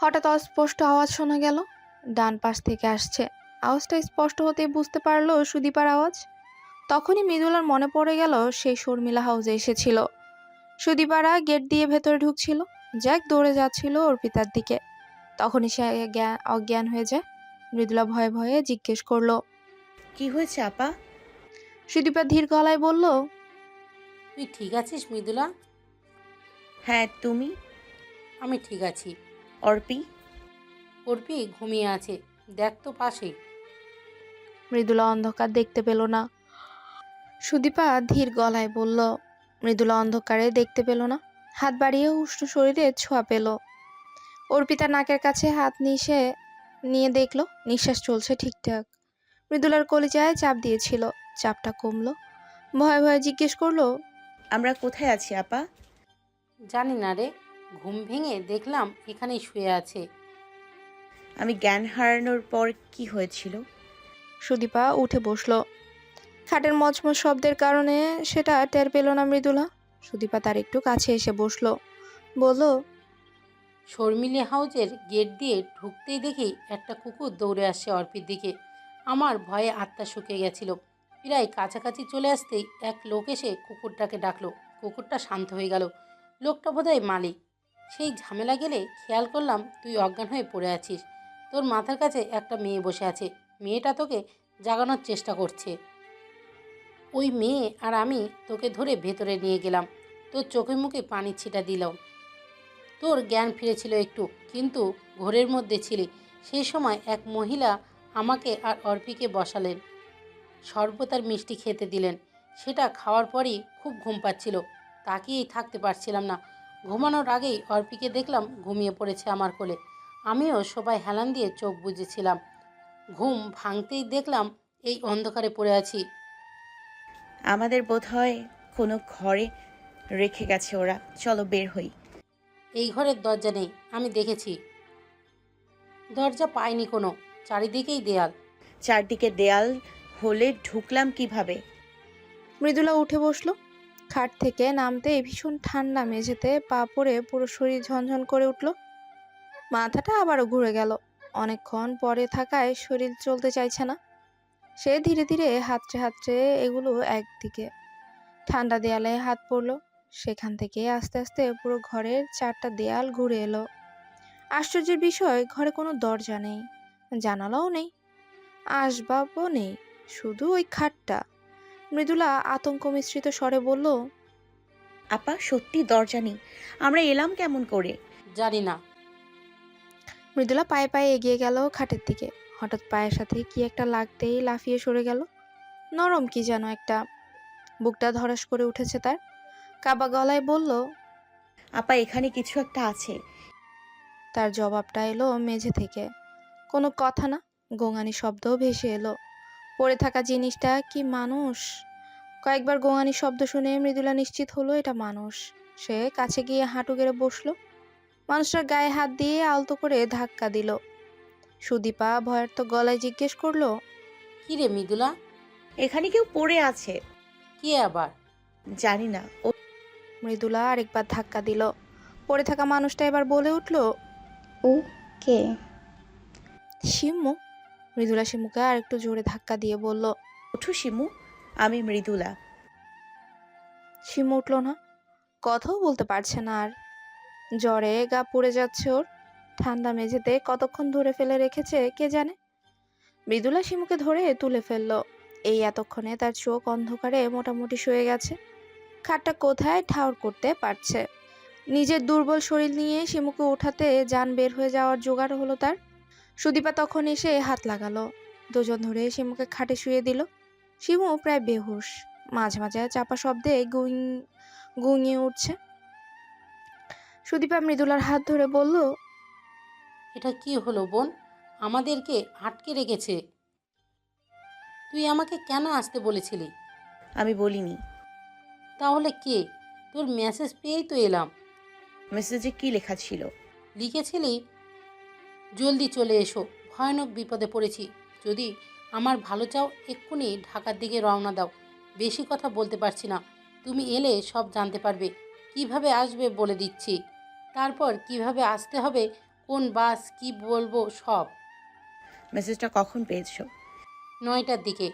হঠাৎ অস্পষ্ট আওয়াজ শোনা গেল। ডান পাশ থেকে আসছে। আওয়াজটা স্পষ্ট হতেই বুঝতে পারলো সুদীপার আওয়াজ। তখনই মৃদুলার মনে পড়ে গেল সেই শর্মিলা হাউসে এসেছিল। সুদীপারা গেট দিয়ে ভেতরে ঢুকছিল। জ্যাক দৌড়ে যাচ্ছিল অর্পিতার দিকে। তখনই সে অজ্ঞান হয়ে যায়। মৃদুলা ভয়ে ভয়ে জিজ্ঞেস করলো, কি হয়েছে আপা? সুদীপা ধীর গলায় বলল, তুই ঠিক আছিস মৃদুলা? হ্যাঁ, তুমি? আমি ঠিক আছি। অর্পি? অর্পি ঘুমিয়ে আছে, দেখ তো পাশেই। মৃদুলা অন্ধকার দেখতে পেল না। সুদীপা ধীর গলায় বলল, মৃদুলা অন্ধকারে দেখতে পেল না। হাত বাড়িয়ে উষ্ণ শরীরে ছোঁয়া পেল। অর্পিতা নাকের কাছে হাত নিয়ে দেখলো নিঃশ্বাস চলছে ঠিকঠাক। মৃদুলার কলিজায় চাপ দিয়েছিল, চাপটা কমলো। ভয়ে ভয়ে জিজ্ঞেস করলো, আমরা কোথায় আছি আপা? জানি না রে, ঘুম ভেঙে দেখলাম এখানেই শুয়ে আছে। আমি জ্ঞান হারানোর পর কি হয়েছিল? সুদীপা উঠে বসলো। খাটের মচমচ শব্দের কারণে সেটা টের পেল না মৃদুলা। সুদীপা তার একটু কাছে এসে বসলো, বলল, শর্মিলি হাউজের গেট দিয়ে ঢুকতেই দেখি একটা কুকুর দৌড়ে আসছে অর্পির দিকে। আমার ভয়ে আত্মা শুকিয়ে গেছিল। প্রায় কাছাকাছি চলে আসতেই এক লোক এসে কুকুরটাকে ডাকলো। কুকুরটা শান্ত হয়ে গেল। লোকটা বোধহয় মালিক। সেই ঝামেলা গেলে খেয়াল করলাম তুই অজ্ঞান হয়ে পড়ে আছিস। তোর মাথার কাছে একটা মেয়ে বসে আছে। মেয়েটা তোকে জাগানোর চেষ্টা করছে। ওই মেয়ে আর আমি তোকে ধরে ভেতরে নিয়ে গেলাম। তোর চোখে মুখে পানির ছিটা দিলাম। তোর জ্ঞান ফিরেছিল একটু, কিন্তু ঘোরের মধ্যে ছিলি। সেই সময় এক মহিলা আমাকে আর অর্পিকে বসালেন। শরবত আর মিষ্টি খেতে দিলেন। সেটা খাওয়ার পরই খুব ঘুম পাচ্ছিল। তাকিয়েই থাকতে পারছিলাম না। ঘুমানোর আগেই অর্পিকে দেখলাম ঘুমিয়ে পড়েছে আমার কোলে। আমিও সবাই হেলান দিয়ে চোখ বুজেছিলাম। ঘুম ভাঙতেই দেখলাম এই অন্ধকারে পড়ে আছি। আমাদের বোধহয় কোনো ঘরে রেখে গেছে ওরা। চলো বের হই। এই ঘরের দরজা নেই, আমি দেখেছি। দরজা পাইনি কোনো, চারিদিকেই দেয়াল। চারদিকে দেয়াল হলে ঢুকলাম কিভাবে? মৃদুলা উঠে বসলো। খাট থেকে নামতে ভীষণ ঠান্ডা মেঝেতে পা পড়ে পুরো শরীর ঝনঝন করে উঠল। মাথাটা আবারও ঘুরে গেল। অনেকক্ষণ পরে থাকায় শরীর চলতে চাইছে না। সে ধীরে ধীরে হাতড়ে হাতড়ে এগুলো একদিকে। ঠান্ডা দেয়ালে হাত পড়লো। সেখান থেকে আস্তে আস্তে পুরো ঘরের চারটা দেয়াল ঘুরে এলো। আশ্চর্যের বিষয়, ঘরে কোনো দরজা নেই, জানালাও নেই, আসবাবও নেই, শুধু ওই খাটটা। মৃদুলা আতঙ্ক মিশ্রিত স্বরে বলল, আপা, সত্যি দরজা নেই। আমরা এলাম কেমন করে? জানি না। মৃদুলা পায়ে পায়ে এগিয়ে গেল খাটের দিকে। হঠাৎ পায়ের সাথে কি একটা লাগতেই লাফিয়ে সরে গেল। নরম কি যেন একটা। বুকটা ধড়াস করে উঠেছে তার। কাবা গলায় বলল, আপা, এখানে কিছু একটা আছে। তার জবাবটা এলো মেঝে থেকে। কোনো কথা না, গোঙানি শব্দও ভেসে এলো। পড়ে থাকা জিনিসটা কি মানুষ? কয়েকবার গোঙানি শব্দ শুনে মৃদুলা নিশ্চিত হলো এটা মানুষ। সে কাছে গিয়ে হাঁটু গেড়ে বসলো। মানুষটার গায়ে হাত দিয়ে আলতো করে ধাক্কা দিল। সুদীপা ভয়ার্ত গলায় জিজ্ঞেস করলো, কি রে মৃদুলা? এখানে কেউ পড়ে আছে। কে আবার? জানি না। ও মৃদুলা আরেকবার ধাক্কা দিল। পড়ে থাকা মানুষটা এবার বলে উঠল, ও কে? শিমু। মৃদুলা শিমুকে আর একটু জোরে ধাক্কা দিয়ে বলল, ওঠো শিমু, আমি মৃদুলা। শিমু উঠল না। কথাও বলতে পারছে না আর। জ্বরে গা পুড়ে যাচ্ছে ওর। ঠান্ডা মেঝেতে কতক্ষণ ধরে ফেলে রেখেছে কে জানে। মৃদুলা শিমুকে ধরে তুলে ফেললো। এই এতক্ষণে তার চোখ অন্ধকারে মোটামুটি শুয়ে গেছে। খাটটা কোথায় ঠাউর করতে পারছে। নিজের দুর্বল শরীর নিয়ে শিমুকে উঠাতে যান বের হয়ে যাওয়ার জোগাড় হলো তার। সুদীপা তখন এসে হাত লাগালো। দুজন ধরে শিমুকে খাটে শুয়ে দিল। শিমু প্রায় বেহুশ, মাঝে মাঝে চাপা শব্দে গুঙিয়ে উঠছে। সুদীপা মৃদুলার হাত ধরে বলল, এটা কি হলো বোন? আমাদেরকে আটকে রেখেছে। তুই আমাকে কেন আসতে বলেছিলি? আমি বলিনি। তাহলে কে? তোর মেসেজ পেয়েই তো এলাম। মেসেজে কি লেখা ছিল? লিখেছিলি, জলদি চলে এসো, ভয়ানক বিপদে পড়েছি। যদি আমার ভালো চাও এক্ষুনি ঢাকার দিকে রওনা দাও। বেশি কথা বলতে পারছি না। তুমি এলে সব জানতে পারবে। কিভাবে আসবে বলে দিচ্ছি। তারপর কিভাবে আসতে হবে কোন বাস, কি বলবো সব। মেসেজটা কখন পেয়েছো? 9টার দিকে।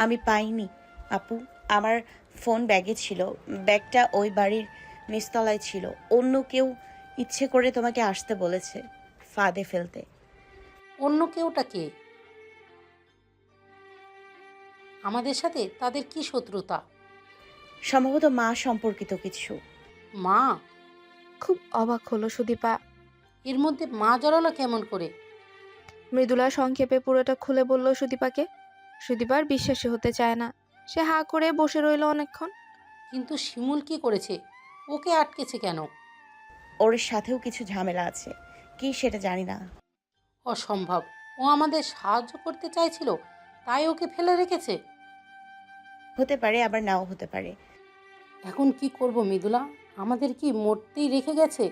আমি পাইনি আপু। আমার ফোন ব্যাগে ছিল। ব্যাগটা ওই বাড়ির নিচতলায় ছিল। অন্য কেউ ইচ্ছে করে তোমাকে আসতে বলেছে, ফাঁদে ফেলতে। অন্য কেউটা কে? আমাদের সাথে তাদের কি শত্রুতা? সম্ভবত মা সম্পর্কিত কিছু। মা? খুব অবাক হলো সুদীপা। এর মধ্যে মা জড়ালো কেমন করে? মৃদুলা সংক্ষেপে পুরোটা খুলে বলল সুদীপাকে। সুদীপার বিশ্বাসই হতে চায় না। সে হাঁ করে বসে রইল অনেকক্ষণ। কিন্তু শিমুল কি করেছে? ওকে আটকেছে কেন? ওর সাথেও কিছু ঝামেলা আছে, কি সেটা জানি না। অসম্ভব। ও আমাদের সাহায্য করতে চাইছিল, তাই ওকে ফেলে রেখেছে। হতে পারে, আবার নাও হতে পারে। এখন কি করব মৃদুলা? আমাদের কি মরতেই রেখে গেছে?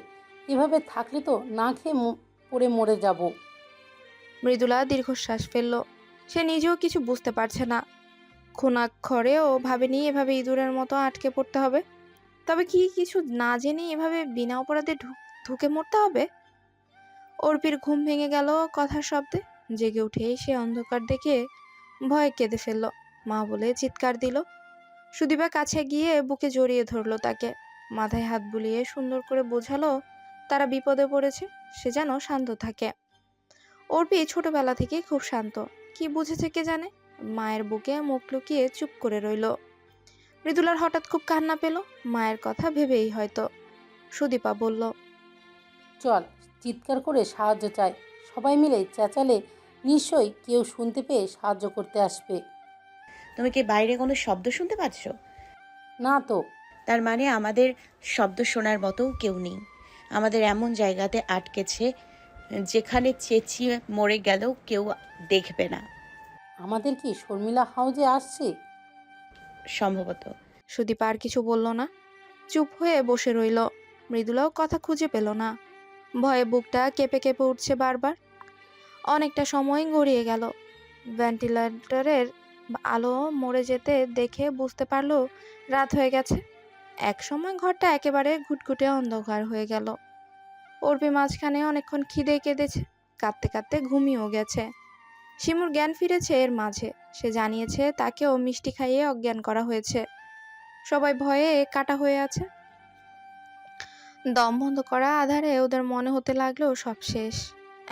এভাবে থাকলে তো না খেয়ে পড়ে মরে যাব। মৃদুলা দীর্ঘশ্বাস ফেলল। সে নিজেও কিছু বুঝতে পারছে না। খুনাক্ষরেও ভাবেনি এভাবে ইঁদুরের মতো আটকে পড়তে হবে। তবে কি কিছু না জেনে এভাবে বিনা অপরাধে ঢুকে মরতে হবে? অর্পির ঘুম ভেঙে গেল কথার শব্দে। জেগে উঠে সে অন্ধকার দেখে ভয়ে কেঁদে ফেলল। মা বলে চিৎকার দিল। সুদীপা কাছে গিয়ে বুকে জড়িয়ে ধরলো তাকে। মাথায় হাত বুলিয়ে সুন্দর করে বোঝালো তারা বিপদে পড়েছে। সে যেন শান্ত থাকে। অর্পি ছোটবেলা থেকে খুব শান্ত। কি বুঝেছে কে জানে, মায়ের বুকে মুখ লুকিয়ে চুপ করে রইল। মৃদুলার হঠাৎ খুব কান্না পেল, মায়ের কথা ভেবেই হয়তো। সুদীপা বলল, চল, চিৎকার করে সাহায্য চাই। সবাই মিলে চেঁচালে নিশ্চয়ই কেউ শুনতে পেয়ে সাহায্য করতে আসবে। তুমি কি বাইরে কোনো শব্দ শুনতে পাচ্ছ? না তো। তার মানে আমাদের শব্দ শোনার মতো কেউ নেই। আমাদের এমন জায়গাতে আটকেছে যেখানে চেঁচিয়ে মরে গেলেও কেউ দেখবে না। আমাদের কি শর্মিলা হাউজে আসছে? সম্ভবত। সুদীপা আর কিছু বলল না, চুপ হয়ে বসে রইল। মৃদুলাও কথা খুঁজে পেল না। ভয়ে বুকটা কেঁপে কেঁপে উঠছে বারবার। অনেকটা সময় গড়িয়ে গেল। ভেন্টিলেটরের আলো মরে যেতে দেখে বুঝতে পারলো রাত হয়ে গেছে। এক সময় ঘরটা একেবারে ঘুটঘুটে অন্ধকার হয়ে গেল। অর্পি মাঝখানে অনেকক্ষণ খিদে কেঁদেছে, কাঁদতে কাঁদতে ঘুমিয়েও গেছে। শিমুর জ্ঞান ফিরেছে এর মাঝে। সে জানিয়েছে তাকেও মিষ্টি খাইয়ে অজ্ঞান করা হয়েছে। সবাই ভয়ে কাটা হয়ে আছে। দম বন্ধ করা আধারে ওদের মনে হতে লাগলো সব শেষ।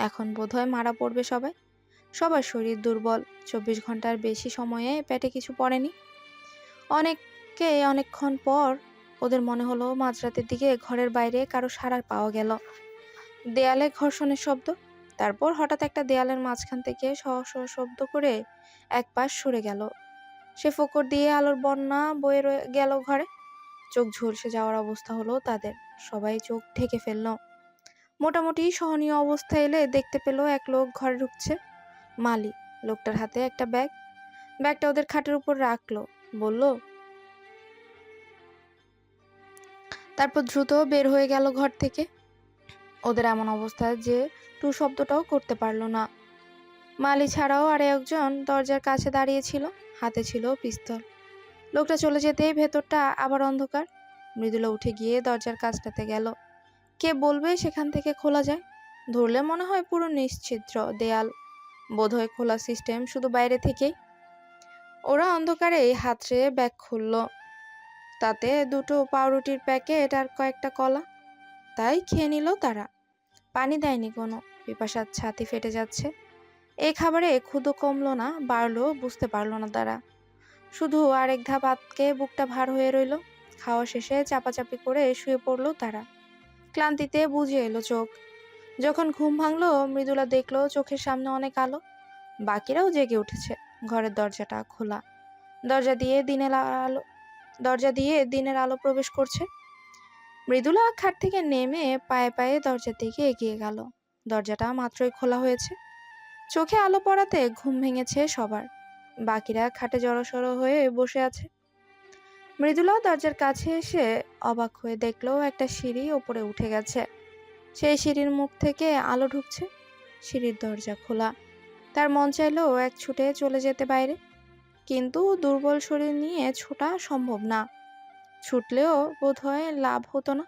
এখন বোধহয় মারা পড়বে সবাই। সবার শরীর দুর্বল। 24 ঘন্টার বেশি সময়ে পেটে কিছু পড়েনি। অনেকক্ষণ পর ওদের মনে হলো মাঝরাতের দিকে ঘরের বাইরে কারো সাড়া পাওয়া গেল। দেয়ালে ঘর্ষণের শব্দ। তারপর হঠাৎ একটা দেয়ালের মাঝখান থেকে শব্দ করে এক পাশ সরে গেল। সে ফোকর দিয়ে আলোর বন্যা বয়ে গেল ঘরে। চোখ ঝলসে যাওয়ার অবস্থা হলো তাদের। সবাই চোখ ঢেকে ফেলল। মোটামুটি সহনীয় অবস্থা এলে দেখতে পেল এক লোক ঘরে ঢুকছে। মালি। লোকটার হাতে একটা ব্যাগ। ব্যাগটা ওদের খাটের উপর রাখলো, বলল, তারপর দ্রুত বের হয়ে গেল ঘর থেকে। ওদের এমন অবস্থা যে টু শব্দটাও করতে পারলো না। মালি ছাড়াও আর একজন দরজার কাছে দাঁড়িয়ে ছিল, হাতে ছিল পিস্তল। লোকটা চলে যেতেই ভেতরটা আবার অন্ধকার। মৃদুলা উঠে গিয়ে দরজার কাছটাতে গেল। কে বলবে সেখান থেকে খোলা যায়? ধরলে মনে হয় পুরো নিশ্ছিদ্র দেয়াল। বোধহয় খোলা সিস্টেম শুধু বাইরে থেকেই। ওরা অন্ধকারে হাতড়ে ব্যাগ খুলল। তাতে দুটো পাউরুটির প্যাকেট আর কয়েকটা কলা। তাই খেয়ে নিল তারা। পানি দেয়নি কোনো। পিপাসার ছাতি ফেটে যাচ্ছে। এই খাবারে ক্ষুধা কমলো না বাড়লো বুঝতে পারলো না তারা। শুধু আরেক ধাপ আতকে বুকটা ভার হয়ে রইল। খাওয়া শেষে চাপাচাপি করে শুয়ে পড়লো তারা। ক্লান্তিতে বুজে এলো চোখ। যখন ঘুম ভাঙলো মৃদুলা দেখলো চোখের সামনে অনেক আলো। বাকিরাও জেগে উঠেছে। ঘরের দরজাটা খোলা। দরজা দিয়ে দিনের আলো প্রবেশ করছে। মৃদুলা খাট থেকে নেমে পায়ে পায়ে দরজার দিকে এগিয়ে গেল। দরজাটা মাত্রই খোলা হয়েছে। চোখে আলো পড়াতে ঘুম ভেঙেছে সবার। বাকিরা খাটে জড়সড় হয়ে বসে আছে। মৃদুলা দরজার কাছে এসে অবাক হয়ে দেখলো একটা সিঁড়ি ওপরে উঠে গেছে। সেই সিঁড়ির মুখ থেকে আলো ঢুকছে। সিঁড়ির দরজা খোলা। তার মন চাইলো এক ছুটে চলে যেতে বাইরে, কিন্তু দুর্বল শরীর নিয়ে ছোটা সম্ভব না। ছুটলেও বোধহয় লাভ হতো না।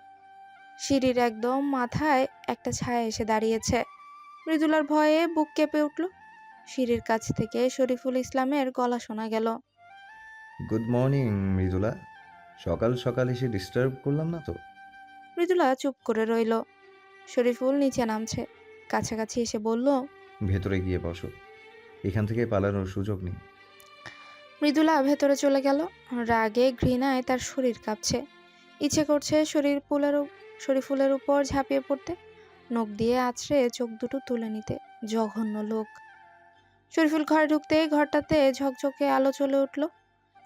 সিঁড়ির একদম মাথায় একটা ছায়া এসে দাঁড়িয়েছে। মৃদুলার ভয়ে বুক কেঁপে উঠল। সিঁড়ির কাছ থেকে শরীফুল ইসলামের গলা শোনা গেল। Good morning Mridula. সকাল সকাল এসে ডিস্টার্ব করলাম না তো? মৃদুলা চুপ করে রইল। শরীফুল নিচে নামছে, কাছাকাছি এসে বলল, ভেতরে গিয়ে বসো, এখান থেকে পালানোর সুযোগ নেই। মৃদুলা ভেতরে চলে গেল। রাগে ঘৃণায় তার শরীর কাঁপছে। ইচ্ছে করছে শরীফুলের উপর ঝাঁপিয়ে পড়তে, নখ দিয়ে আছড়ে চোখ দুটো তুলে নিতে। জঘন্য লোক। শরীফুল ঘরে ঢুকতেই ঘরটাতে ঝকঝকে আলো জ্বলে উঠল।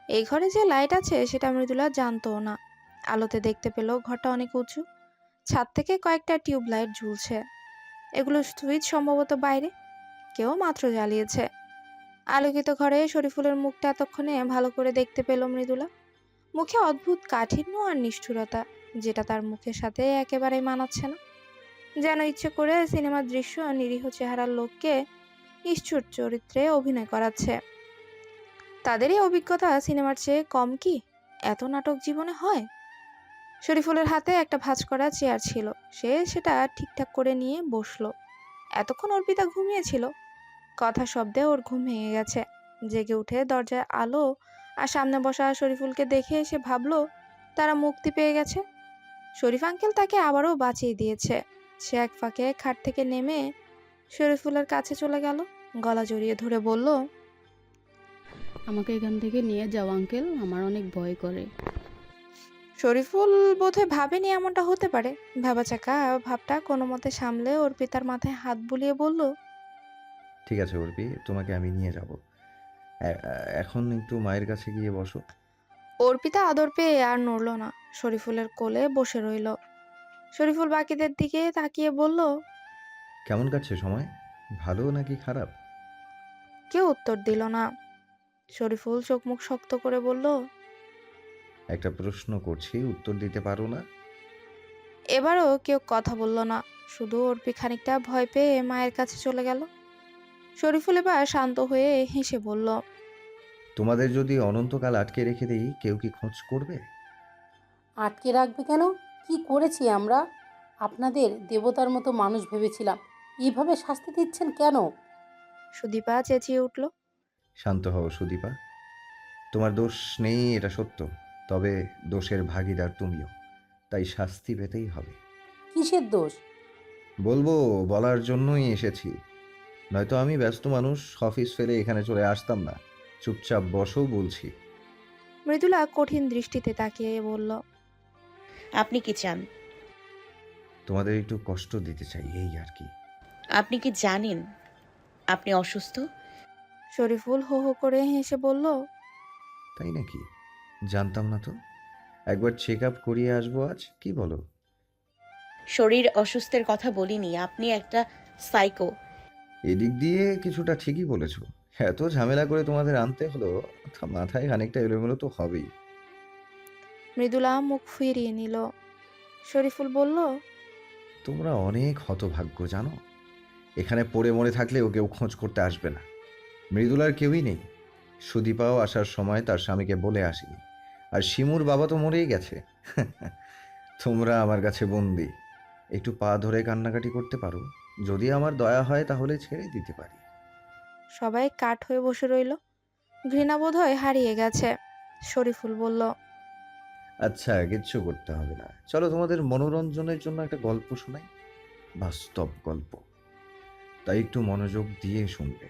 এই ঘরে যে লাইট আছে সেটা মৃদুলা জানতও না। আলোতে দেখতে পেল ঘরটা অনেক উঁচু। ছাদ থেকে কয়েকটা টিউব লাইট ঝুলছে। এগুলো সুইচ সম্ভবত বাইরে, কেউ মাত্র জ্বালিয়েছে। আলোকিত ঘরে শরীফুলের মুখটা এতক্ষণে ভালো করে দেখতে পেল মৃদুলা। মুখে অদ্ভুত কাঠিন্য আর নিষ্ঠুরতা, যেটা তার মুখের সাথে একেবারেই মানাচ্ছে না। যেন ইচ্ছে করে সিনেমার দৃশ্য নিরীহ চেহারার লোককে নিষ্ঠুর চরিত্রে অভিনয় করাচ্ছে। তাদেরই অভিজ্ঞতা সিনেমার চেয়ে কম কি? এত নাটক জীবনে হয়? শরীফুলের হাতে একটা ভাঁজ করা চেয়ার ছিল, সে সেটা ঠিকঠাক করে নিয়ে বসলো। এতক্ষণ অর্পিতা ঘুমিয়েছিল। কথা শব্দে ওর ঘুম ভেঙে গেছে। জেগে উঠে দরজায় আলো আর সামনে বসা শরীফুলকে দেখে এসে ভাবলো তারা মুক্তি পেয়ে গেছে। শরীফ আঙ্কেল তাকে আবারও বাঁচিয়ে দিয়েছে। সে এক ফাঁকে খাট থেকে নেমে শরীফুলের কাছে চলে গেল, গলা জড়িয়ে ধরে বলল, আমাকে এখান থেকে নিয়ে যাও আঙ্কেল, আমার অনেক ভয় করে। শরীফুল বোধহয় ভাবেনি এমনটা হতে পারে। ভাবাচাকা ভাবটা কোনো মতে সামলে অর্পিতার মাথায় হাত বুলিয়ে বলল, ঠিক আছে অর্পি, তোমাকে আমি নিয়ে যাব। এখন একটু মায়ের কাছে গিয়ে বসো। অর্পিতা আদর পেয়ে আর নড়ল না, শরীফুলের কোলে বসে রইল। শরীফুল বাকিদের দিকে তাকিয়ে বলল, কেমন কাটছে সময়? ভালো নাকি খারাপ? কেউ উত্তর দিল না। শরীফুল চোখ মুখ শক্ত করে বলল, একটা প্রশ্ন করছি, উত্তর দিতে পারো না? এবারও কেউ কথা বলল না। শুধু অর্পি খানিকটা ভয় পেয়ে মায়ের কাছে চলে গেল। শরীফুল এবার শান্ত হয়ে হেসে বলল, তোমাদের যদি অনন্তকাল আটকে রেখে দিই, কেউ কি খোঁজ করবে? আটকে রাখবে কেন? কি করেছি আমরা? আপনাদের দেবতার মতো মানুষ ভেবেছিলাম, এইভাবে শাস্তি দিচ্ছেন কেন? সুদীপা চেঁচিয়ে উঠল। শান্ত হও সুদীপা, তোমার দোষ নেই এটা সত্য, তবে দোষের ভাগীদার তুমিও, তাই শাস্তি পেতেই হবে। কিসের দোষ? বলবো, বলার জন্যই এসেছি, নয়তো আমি ব্যস্ত মানুষ, অফিস ফেলে এখানে চলে আসতাম না। চুপচাপ বসো বলছি। মৃদুলা কঠিন দৃষ্টিতে তাকিয়ে বলল, আপনি কি চান? তোমাদের একটু কষ্ট দিতে চাই, এই আর কি। আপনি কি জানেন আপনি অসুস্থ? শরীফুল হো হো করে হেসে বলল, তাই নাকি? জানতাম না তো। একবার চেক আপ করিয়ে আসবো আজ, কি বলো? শরীর অসুস্থের কথা বলিনি, আপনি একটা সাইকো। এদিক দিয়ে কিছুটা ঠিকই বলেছো। এত ঝামেলা করে তোমাদের আনতে হলো, তা মাথায় খানিকটা এলোমেলো তো হবেই। মৃদুলা মুখ ফিরিয়ে নিল। শরীফুল বলল, তোমরা অনেক হতভাগ্য জানো, এখানে পড়ে মরে থাকলেও কেউ খোঁজ করতে আসবে না। মৃদুলার কেউই নেই। সুদীপাও আসার সময় তার স্বামীকে বলে আসেনি, আর শিমুর বাবা তো মরেই গেছে। তোমরা আমার কাছে বন্দি। একটু পা ধরে কান্নাকাটি করতে পারো, যদি আমার দয়া হয় তাহলে ছেড়ে দিতে পারি। সবাই কাঠ হয়ে বসে রইল। ঘৃণাবোধ হয় হারিয়ে গেছে। শরীফুল বলল, আচ্ছা, কিচ্ছু করতে হবে না, চলো তোমাদের মনোরঞ্জনের জন্য একটা গল্প শোনাই, বাস্তব গল্প, তাই একটু মনোযোগ দিয়ে শুনবে।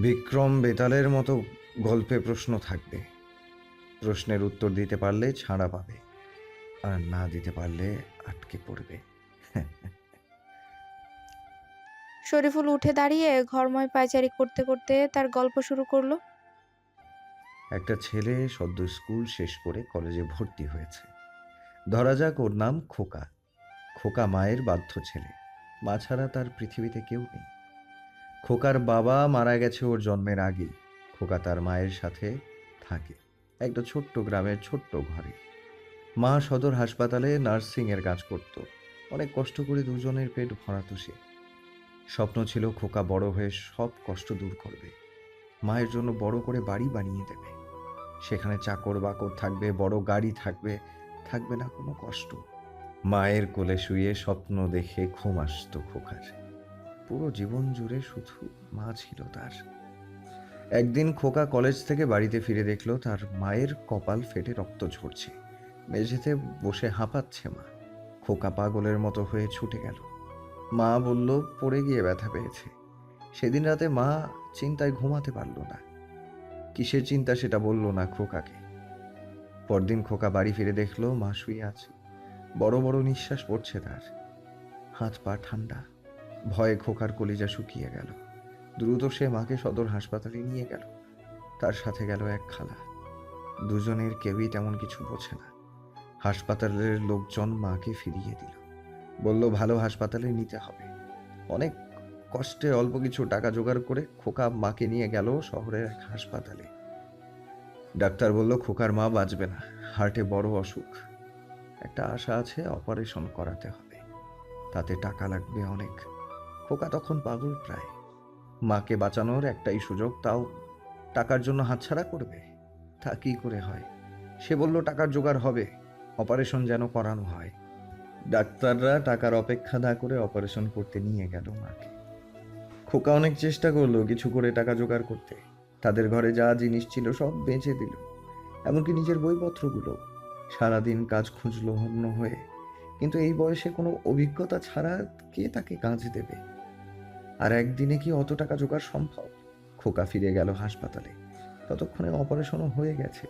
বিক্রম বেতালের মতো গল্পে প্রশ্ন থাকবে, প্রশ্নের উত্তর দিতে পারলে ছাড়া পাবে, আর না দিতে পারলে আটকে পড়বে। শরীফুল উঠে দাঁড়িয়ে ঘরময় পায়চারি করতে করতে তার গল্প শুরু করলো। একটা ছেলে সদ্য স্কুল শেষ করে কলেজে ভর্তি হয়েছে। ধরা যাক ওর নাম খোকা। খোকা মায়ের বাধ্য ছেলে, মা ছাড়া তার পৃথিবীতে কেউ নেই। খোকার বাবা মারা গেছে ওর জন্মের আগেই। খোকা তার মায়ের সাথে থাকে একটা ছোট্ট গ্রামের ছোট্ট ঘরে। মা সদর হাসপাতালে নার্সিংয়ের কাজ করত। অনেক কষ্ট করে দুজনের পেট ভরাতো সে। স্বপ্ন ছিল খোকা বড় হয়ে সব কষ্ট দূর করবে, মায়ের জন্য বড় করে বাড়ি বানিয়ে দেবে, সেখানে চাকর বাকর থাকবে, বড় গাড়ি থাকবে, থাকবে না কোনো কষ্ট। মায়ের কোলে শুয়ে স্বপ্ন দেখে ঘুম আসতো খোকার। পুরো জীবন জুড়ে শুধু মা ছিল তার। একদিন খোকা কলেজ থেকে বাড়িতে ফিরে দেখলো তার মায়ের কপাল ফেটে রক্ত ঝরছে। মেঝেতে বসে হাঁপাচ্ছে মা। খোকা পাগলের মতো হয়ে ছুটে গেল। মা বলল পড়ে গিয়ে ব্যথা পেয়েছে। সেদিন রাতে মা চিন্তায় ঘুমাতে পারল না। কিসের চিন্তা সেটা বলল না খোকাকে। পরদিন খোকা বাড়ি ফিরে দেখলো মা শুয়ে আছে। বড় বড় নিঃশ্বাস পড়ছে তার। হাত পা ঠান্ডা। ভয়ে খোকার কলিজা শুকিয়ে গেল। দ্রুত সে মাকে সদর হাসপাতালে নিয়ে গেল। তার সাথে গেল এক খালা। দুজনের কেউই তেমন কিছু বোঝে না। হাসপাতালের লোকজন মাকে ফিরিয়ে দিল। বলল ভালো হাসপাতালে নিতে হবে। অনেক কষ্টে অল্প কিছু টাকা জোগাড় করে খোকা মাকে নিয়ে গেল শহরের এক হাসপাতালে। ডাক্তার বলল খোকার মা বাঁচবে না, হার্টে বড় অসুখ। একটা আশা আছে, অপারেশন করাতে হবে, তাতে টাকা লাগবে অনেক। খোকা তখন পাগল প্রায়। মাকে বাঁচানোর একটাই সুযোগ, তাও টাকার জন্য হাতছাড়া করবে? তা কি করে হয়? সে বলল টাকার জোগাড় হবে, অপারেশন যেন করানো হয়। ডাক্তাররা টাকার অপেক্ষা না করে অপারেশন করতে নিয়ে গেল মাকে। খোকা অনেক চেষ্টা করলো কিছু করে টাকা জোগাড় করতে। তাদের ঘরে যা জিনিস ছিল সব বেচে দিল, এমনকি নিজের বইপত্রগুলো। সারাদিন কাজ খুঁজলো হন্য হয়ে, কিন্তু এই বয়সে কোনো অভিজ্ঞতা ছাড়া কে তাকে কাজ দেবে? আর একদিনে কি অত টাকা জোগাড় সম্ভব? খোকা ফিরে গেল হাসপাতালে। ততক্ষণে অপারেশনও হয়ে গেছে।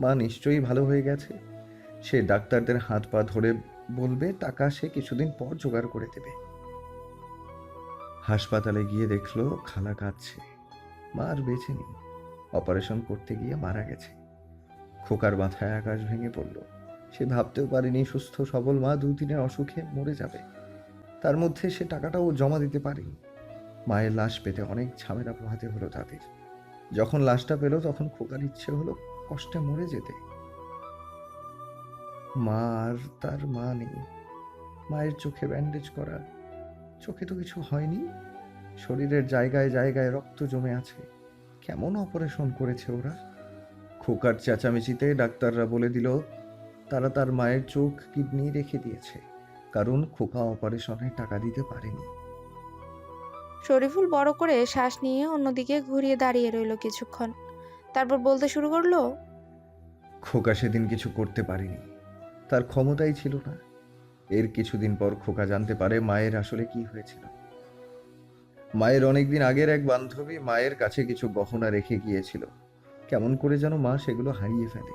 মা নিশ্চয়ই ভালো হয়ে গেছে। সে ডাক্তারদের হাত পা ধরে বলবে টাকা সে কিছুদিন পর জোগাড় করে দেবে। হাসপাতালে গিয়ে দেখলো খালা কাঁদছে। মা আর বেঁচে নেই, অপারেশন করতে গিয়ে মারা গেছে। খোকার মাথায় আকাশ ভেঙে পড়ল। সে ভাবতেও পারেনি সুস্থ সবল মা দুদিনের অসুখে মরে যাবে। তার মধ্যে সে টাকাটাও জমা দিতে পারেনি। মায়ের লাশ পেতে অনেক ঝামেলা পোহাতে হলো তাদের। যখন লাশটা পেল তখন খোকার ইচ্ছে হলো কষ্টে মরে যেতে। মা আর তার মা নেই। মায়ের চোখে ব্যান্ডেজ করা, চোখে তো কিছু হয়নি, শরীরের জায়গায় জায়গায় রক্ত জমে আছে। কেমন অপারেশন করেছে ওরা? খোকার চেঁচামেচিতে ডাক্তাররা বলে দিল তারা তার মায়ের চোখ কিডনি রেখে দিয়েছে, কারণ খোকা অপারেশনে টাকা দিতে পারেনি। শরীফুল বড় করে শ্বাস নিয়ে অন্যদিকে ঘুরিয়ে দাঁড়িয়ে রইল কিছুক্ষণ, তারপর বলতে শুরু করলো, খোকা সেদিন কিছু করতে পারেনি, তার ক্ষমতাই ছিল না। এর কিছুদিন পর খোকা জানতে পারে মায়ের আসলে কি হয়েছিল। মায়ের অনেকদিন আগের এক বান্ধবী মায়ের কাছে কিছু গহনা রেখে গিয়েছিল। কেমন করে যেন মা সেগুলো হারিয়ে ফেলে।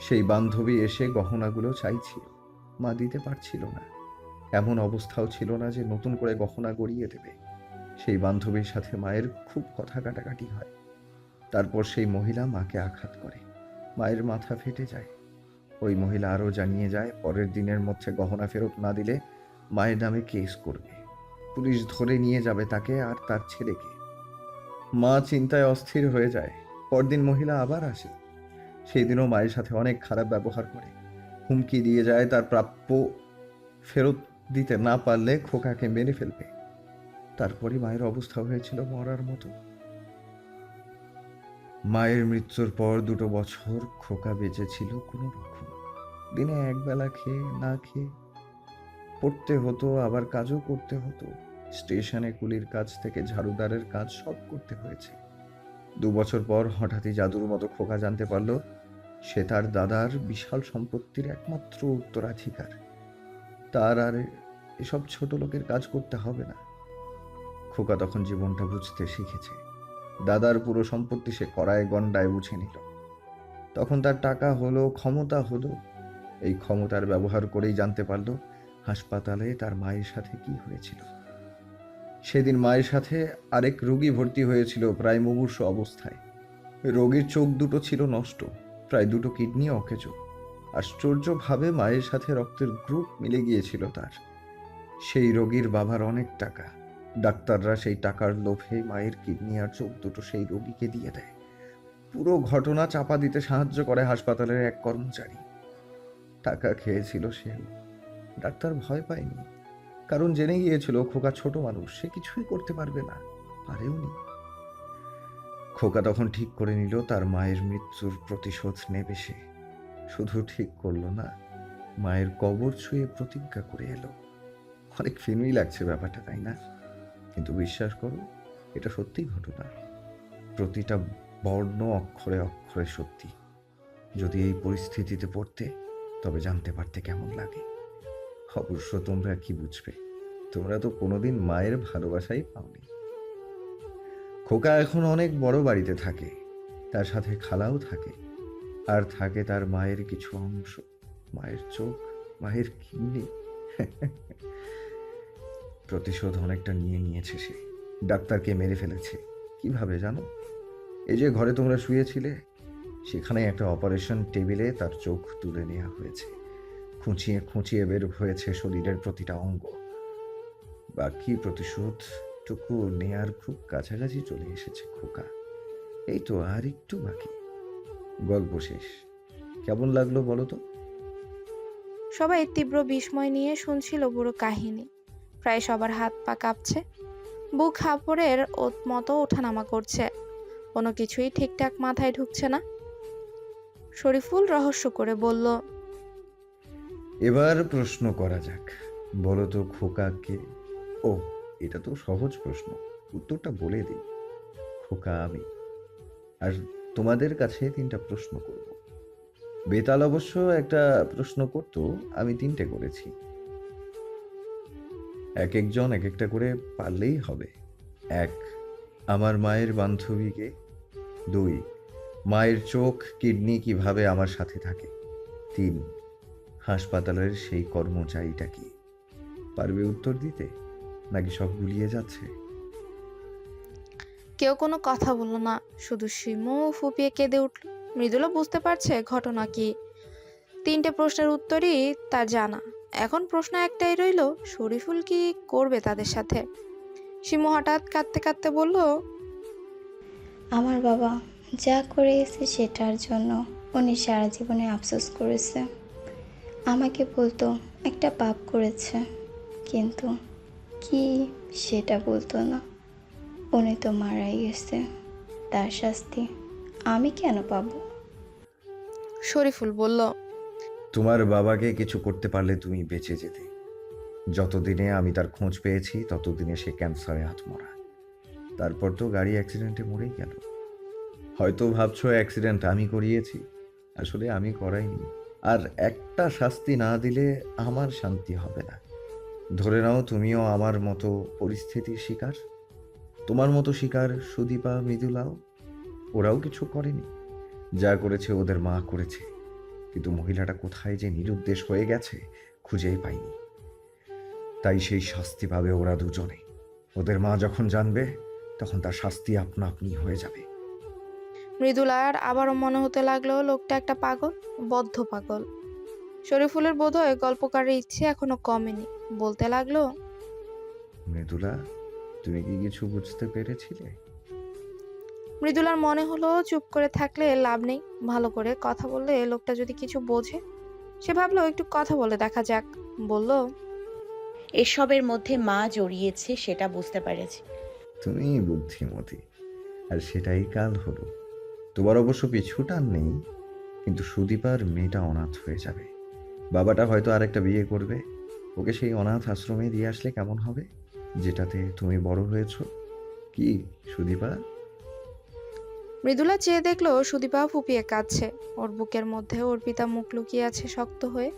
সেই বান্ধবী এসে গহনাগুলো চাইছিল, মা দিতে পারছিল না। এমন অবস্থাও ছিল না যে নতুন করে গহনা গড়িয়ে দেবে। সেই বান্ধবীর সাথে মায়ের খুব কথা কাটাকাটি হয়। তারপর সেই মহিলা মাকে আঘাত করে, মায়ের মাথা ফেটে যায়। ওই মহিলা আরও জানিয়ে যায় পরের দিনের মধ্যে গহনা ফেরত না দিলে মায়ের নামে কেস করবে। পুলিশ ধরে নিয়ে যাবে তাকে আর তার ছেলেকে। মা চিন্তায় অস্থির হয়ে যায়। পরদিন মহিলা আবার আসে। সেই দিনও মায়ের সাথে অনেক খারাপ ব্যবহার করে, হুমকি দিয়ে যায় তার প্রাপ্য ফেরত দিতে না পারলে খোকাকে মেরে ফেলবে। তারপরই মায়ের অবস্থা হয়েছিল মরার মতো। মায়ের মৃত্যুর পর 2 বছর খোকা বেঁচে ছিল কোনো রকম। দিনে একবেলা খেয়ে না খেয়ে পড়তে হতো, আবার কাজও করতে হতো। স্টেশনে কুলির কাজ থেকে ঝাড়ুদারের কাজ সব করতে হয়েছে। 2 বছর পর হঠাৎই জাদুর মতো খোকা জানতে পারল সে তার দাদার বিশাল সম্পত্তির একমাত্র উত্তরাধিকার। তার আর এসব ছোট লোকের কাজ করতে হবে না। খোকা তখন জীবনটা বুঝতে শিখেছে। দাদার পুরো সম্পত্তি সে কড়ায় গন্ডায় বুঝে নিল। তখন তার টাকা হলো, ক্ষমতা হলো। এই ক্ষমতার ব্যবহার করেই জানতে পারল হাসপাতালে তার মায়ের সাথে কি হয়েছিল। সেদিন মায়ের সাথে আরেক রোগী ভর্তি হয়েছিল প্রায় মুমূর্ষ অবস্থায়। রোগীর চোখ দুটো ছিল নষ্ট, প্রায় 2 কিডনি অকেজো। আশ্চর্যভাবে মায়ের সাথে রক্তের গ্রুপ মিলে গিয়েছিল তার। সেই রোগীর বাবার অনেক টাকা। ডাক্তাররা সেই টাকার লোভে মায়ের কিডনি আর চোখ দুটো সেই রোগীকে দিয়ে দেয়। পুরো ঘটনা চাপা দিতে সাহায্য করে হাসপাতালের এক কর্মচারী। টাকা খেয়েছিল সেও। ডাক্তার ভয় পায়নি, কারণ জেনে গিয়েছিল খোকা ছোট মানুষ, সে কিছুই করতে পারবে না, পারেওনি। খোকা তখন ঠিক করে নিল তার মায়ের মৃত্যুর প্রতিশোধ নেবে সে। শুধু ঠিক করলো না, মায়ের কবর ছুঁয়ে প্রতিজ্ঞা করে এলো। অনেক ফিল্মি লাগছে ব্যাপারটা, তাই না? কিন্তু বিশ্বাস করো, এটা সত্যি ঘটনা। প্রতিটা বর্ণ অক্ষরে অক্ষরে সত্যি। যদি এই পরিস্থিতিতে পড়তে, তবে জানতে পারতে কেমন লাগে। অবশ্য তোমরা কি বুঝবে, তোমরা তো কোনোদিন মায়ের ভালোবাসাই পাওনি। খোকা এখন অনেক বড় বাড়িতে থাকে, তার সাথে খালাও থাকে, আর থাকে তার মায়ের কিছু অংশ, মায়ের চোখ, মায়ের কিডনি। প্রতিশোধ অনেকটা নিয়ে নিয়েছে সে, ডাক্তারকে মেরে ফেলেছে। কিভাবে জানো? এই যে ঘরে তোমরা শুয়েছিলে, সেখানে একটা অপারেশন টেবিলে তার চোখ তুলে নেওয়া হয়েছে। খুঁচিয়ে খুঁচিয়ে বের হয়েছে শরীরের প্রতিটা অঙ্গ। বাকি প্রতিশোধটুকু নেয়ার খুব কাছাকাছি চলে এসেছে খোকা। এই তো আর একটু বাকি। গল্প শেষ। কেমন লাগলো বলো তো? সবাই তীব্র বিস্ময় নিয়ে শুনছিল পুরো কাহিনী। প্রায় সবার হাত পা কাঁপছে, বুক হাঁপড়ের মতো ওঠানামা করছে। কোনো কিছুই ঠিকঠাক মাথায় ঢুকছে না। শরীফুল রহস্য করে বলল, এবার প্রশ্ন করা যাক। বলো তো খোকা কে? ও, এটা তো সহজ প্রশ্ন, উত্তরটা বলে দিই। খোকা আমি। আর তোমাদের কাছে 3টা প্রশ্ন করব। বেতাল অবশ্য একটা প্রশ্ন করতো, আমি 3টে করেছি। এক একজন এক একটা করে পারলেই হবে। 1, আমার মায়ের বান্ধবীকে। 2, মায়ের চোখ কিডনি কিভাবে আমার সাথে থাকে। 3, হাসপাতালের সেই কর্মচারীটা কি? পারবে উত্তর দিতে, নাকি সব গুলিয়ে যাচ্ছে? কেউ কোনো কথা বলল না, শুধু শিমু ফুপিয়ে কেঁদে উঠল। মৃদুলা বুঝতে পারছে ঘটনা কি। 3টে প্রশ্নের উত্তরই তার জানা। এখন প্রশ্ন একটাই রইল, শরীফুল কি করবে তাদের সাথে? শিমু হঠাৎ কাঁদতে কাঁদতে বলল, আমার বাবা যা করে গেছে সেটার জন্য উনি সারা জীবনে আফসোস করেছে। আমাকে বলতো একটা পাপ করেছে, কিন্তু কি সেটা বলতো না। উনি তো মারাই গেছে, তার শাস্তি আমি কেন পাবো? শরীফুল বলল, তোমার বাবাকে কিছু করতে পারলে তুমি বেঁচে যেতে। যতদিনে আমি তার খোঁজ পেয়েছি ততদিনে সে ক্যান্সারে আত্মরা। তারপর তো গাড়ি অ্যাক্সিডেন্টে মরেই গেল। হয়তো ভাবছো অ্যাক্সিডেন্ট আমি করিয়েছি, আসলে আমি করাইনি। আর একটা শাস্তি না দিলে আমার শান্তি হবে না। ধরে নাও তুমিও আমার মতো পরিস্থিতির শিকার। তোমার মতো শিকার সুদীপা, মৃদুলাও। ওরাও কিছু করেনি, যা করেছে ওদের মা করেছে। কিন্তু মহিলাটা কোথায় যে নিরুদ্দেশ হয়ে গেছে, খুঁজেই পাইনি। তাই সেই শাস্তি পাবে ওরা দুজনে। ওদের মা যখন জানবে, তখন তার শাস্তি আপনা আপনি হয়ে যাবে। মৃদুলার আবারও মনে হতে লাগলো লোকটা একটা পাগল, বদ্ধ পাগল। শরীফুলের বোধহয় গল্পকারের ইচ্ছে এখনো কমেনি। বলতে লাগলো, মৃদুলা, তুমি কি কিছু বুঝতে পেরেছিলে? মৃদুলার মনে হলো চুপ করে থাকলে লাভ নেই, ভালো করে কথা বললে লোকটা যদি কিছু বোঝে। সে ভাবলো একটু কথা বলে দেখা যাক। বলল, এসবের মধ্যে মা জড়িয়েছে সেটা বুঝতে পেরেছি। তুমি বুদ্ধিমতী, আর সেটাই কাল হলো। তোমার অবশ্য পিছু টান নেই, কিন্তু সুদীপার মেয়েটা অনাথ হয়ে যাবে। বাবাটা হয়তো আরেকটা বিয়ে করবে। ওকে সেই অনাথ আশ্রমে দিয়ে আসলে কেমন হবে, যেটাতে তুমি বড় হয়েছো। কি সুদীপা? মৃদুলা চেয়ে দেখলো সুদীপা ফুপিয়ে কাঁদছে। ওর বুকের মধ্যে অর্পিতা মুখ লুকিয়ে আছে শক্ত হয়ে।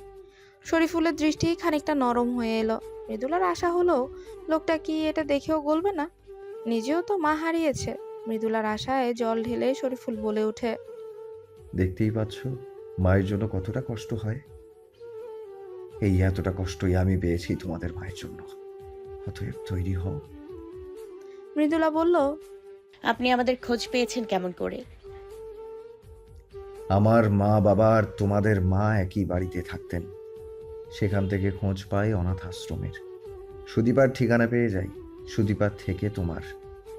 শরীফুলের দৃষ্টি খানিকটা নরম হয়ে এলো। মৃদুলার আশা হলো লোকটা কি এটা দেখেও গলবে না। নিজেও তো মা হারিয়েছে। মৃদুলার আশায় জল ঢেলে শরীফুল বলে ওঠে, দেখতেই পাচ্ছ মায়ের জন্য কতটা কষ্ট হয়। এই এতটা কষ্টই আমি পেয়েছি তোমাদের মায়ের জন্য। অতএব তৈরি হও। মৃদুলা বলল, আপনি আমাদের খোঁজ পেয়েছেন কেমন করে? আমার মা বাবা আর তোমাদের মা একই বাড়িতে থাকতেন। সেখান থেকে খোঁজ পাই অনাথ আশ্রমের। সুদীপার ঠিকানা পেয়ে যাই। সুদীপার থেকে তোমার।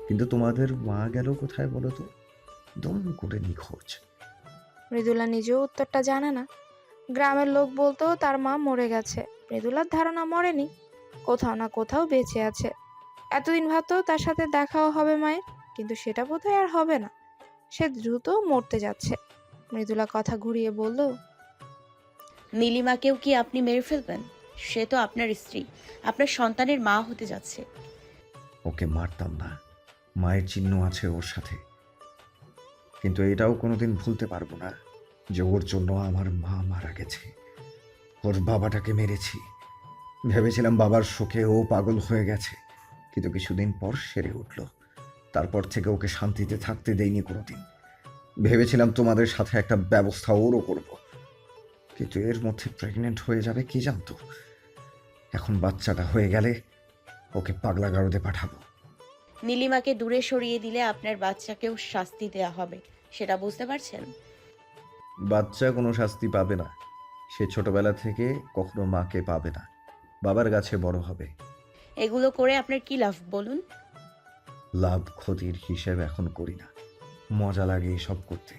কিন্তু তোমাদের মা গেল কোথায় বলো তো? দম করে নিখোঁজ। মৃদুলা নিজেও উত্তরটা জানে না। গ্রামের লোক বলতো তার মা মরে গেছে। মৃদুলার ধারণা মরেনি, কোথাও না কোথাও বেঁচে আছে। এতদিন ভাবতো তার সাথে দেখাও হবে মায়ের, কিন্তু সেটা বোধহয় আর হবে না। সে দ্রুত মরতে যাচ্ছে। মৃদুলা কথা ঘুরিয়ে বলল, নীলিমাকেও কি আপনি মেরে ফেলবেন? সে তো আপনার স্ত্রী, আপনার সন্তানের মা হতে যাচ্ছে। ওকে মারতাম না, মায়ের চিহ্ন আছে ওর সাথে, কিন্তু এটাও কোনোদিন ভুলতে পারবো না যে ওর জন্য আমার মা মারা গেছে। ওর বাবাটাকে মেরেছি, ভেবেছিলাম বাবার শোকে ও পাগল হয়ে গেছে, কিন্তু কিছুদিন পর সেরে উঠল। তারপর থেকে ওকে শান্তিতে থাকতে দেইনি কোনোদিন। ভেবেছিলাম তোমাদের সাথে একটা ব্যবস্থা ওরও করব, কিন্তু এর মধ্যে প্রেগনেন্ট হয়ে যাবে কে জানতো। এখন বাচ্চাটা হয়ে গেলে ওকে পাগলাগারদে পাঠাবো। নীলিমাকে দূরে সরিয়ে দিলে আপনার বাচ্চাকেও শাস্তি দেয়া হবে, সেটা বুঝতে পারছেন? বাচ্চা কোনো শাস্তি পাবে না, সে ছোটবেলা থেকে কখনো মাকে পাবে না, বাবার কাছে বড় হবে। এগুলো করে আপনার কি লাভ বলুন? লাভ ক্ষতির হিসেব এখন করি না, মজা লাগে এসব করতে।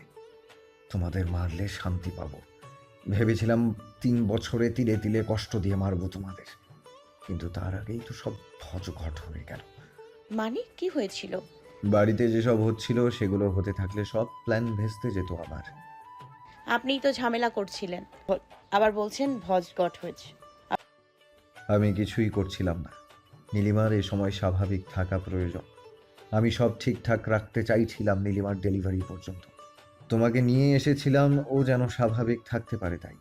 তোমাদের মারলে শান্তি পাবো ভেবেছিলাম, 3 বছরে তিলে তিলে কষ্ট দিয়ে মারবো তোমাদের, কিন্তু তার আগেই তো সব ভজঘট হয়ে গেল। মানে কি হয়েছিল? বাড়িতে যেসব হচ্ছিল সেগুলো হতে থাকলে সব প্ল্যান ভেস্তে যেত আমার। আপনিই তো ঝামেলা করছিলেন, আবার বলছেন ভজঘট হয়েছে। আমি কিছুই করছিলাম না, নীলিমার এ সময় স্বাভাবিক থাকা প্রয়োজন। আমি সব ঠিকঠাক রাখতে চাইছিলাম নীলিমার ডেলিভারি পর্যন্ত। তোমাকে নিয়ে এসেছিলাম ও যেন স্বাভাবিক থাকতে পারে, তাই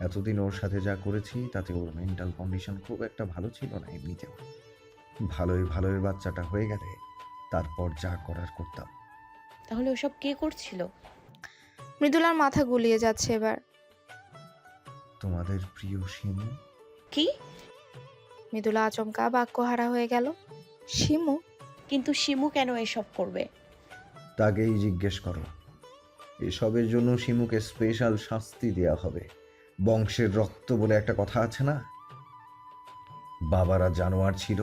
এতদিন ওর সাথে যা করেছি তাতে ওর মেন্টাল কন্ডিশন খুব একটা ভালো ছিল না এমনিতেও। ভালোই ভালোই বাচ্চাটা হয়ে গেলে তারপর যা করার করতাম। তাহলে ওসব কে করছিল? মৃদুলার মাথা গুলিয়ে যাচ্ছে এবার। তোমাদের প্রিয় শিমু। কি? মৃদুলা আচমকা বাক্যহারা হয়ে গেল। শিমু? কিন্তু শিমু কেন এসব করবে? তাকেই জিজ্ঞেস করো। এসবের জন্য শিমুকে স্পেশাল শাস্তি দেওয়া হবে। বংশের রক্ত বলে একটা কথা আছে না? বাবারা জানোয়ার ছিল,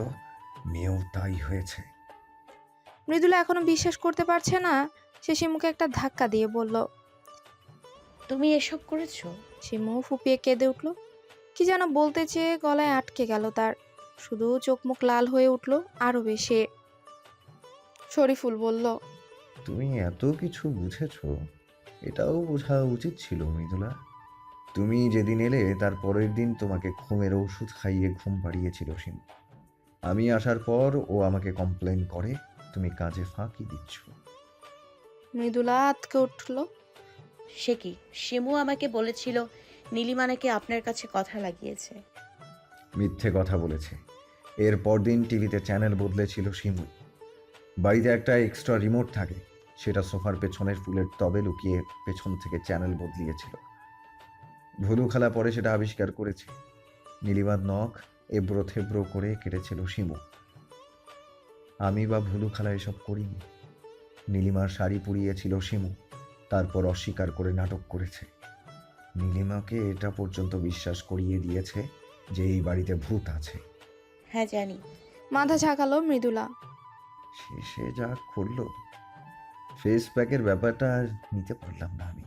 মেয়েও তাই হয়েছে। মৃদুলা এখনো বিশ্বাস করতে পারছে না। সে শিমুকে একটা ধাক্কা দিয়ে বলল। তুমি এসব করেছো? শিমু ফুপিয়ে কেঁদে উঠল। কি যেন বলতে চেয়ে গলায় আটকে গেল তার, শুধু চোখ মুখ লাল হয়ে উঠল আরো বেশি। শরীফুল বলল, তুমি এত কিছু বুঝেছো, এটাও বোঝা উচিত ছিল মৃদুলা। তুমি যেদিন এলে তার পরের দিন তোমাকে ঘুমের ওষুধ খাইয়ে ঘুম পাড়িয়েছিল শিমু। আমি আসার পর ও আমাকে কমপ্লেন করে তুমি কাজে ফাঁকি দিচ্ছ। মৃদুলা আতকে উঠল। সে কি? শিমু আমাকে বলেছিল নীলিমা নাকি আপনার কাছে কথা লাগিয়েছে। মিথ্যে কথা বলেছে। এর পরদিন টিভিতে চ্যানেল বদলেছিল শিমু। বাড়িতে একটা এক্সট্রা রিমোট থাকে, সেটা সোফার পেছনের ফুলের টবে লুকিয়ে পেছন থেকে চ্যানেল বদলিয়েছিল। ভুলু খালা পরে সেটা আবিষ্কার করেছে। নীলিমার নখ এবড়ো থেবড়ো করে কেটেছিল শিমু। আমি বা ভুলু খালা এসব করিনি। নীলিমার শাড়ি পুড়িয়েছিল শিমু, তারপর অস্বীকার করে নাটক করেছে। নীলিমাকে এটা পর্যন্ত বিশ্বাস করিয়ে দিয়েছে যে এই বাড়িতে ভূত আছে। হ্যাঁ জানি। মাথা ঝাঁকালো মৃদুলা। শেষে যা করলো, ফেস প্যাকের ব্যাপারটা আর নিতে পারলাম না আমি।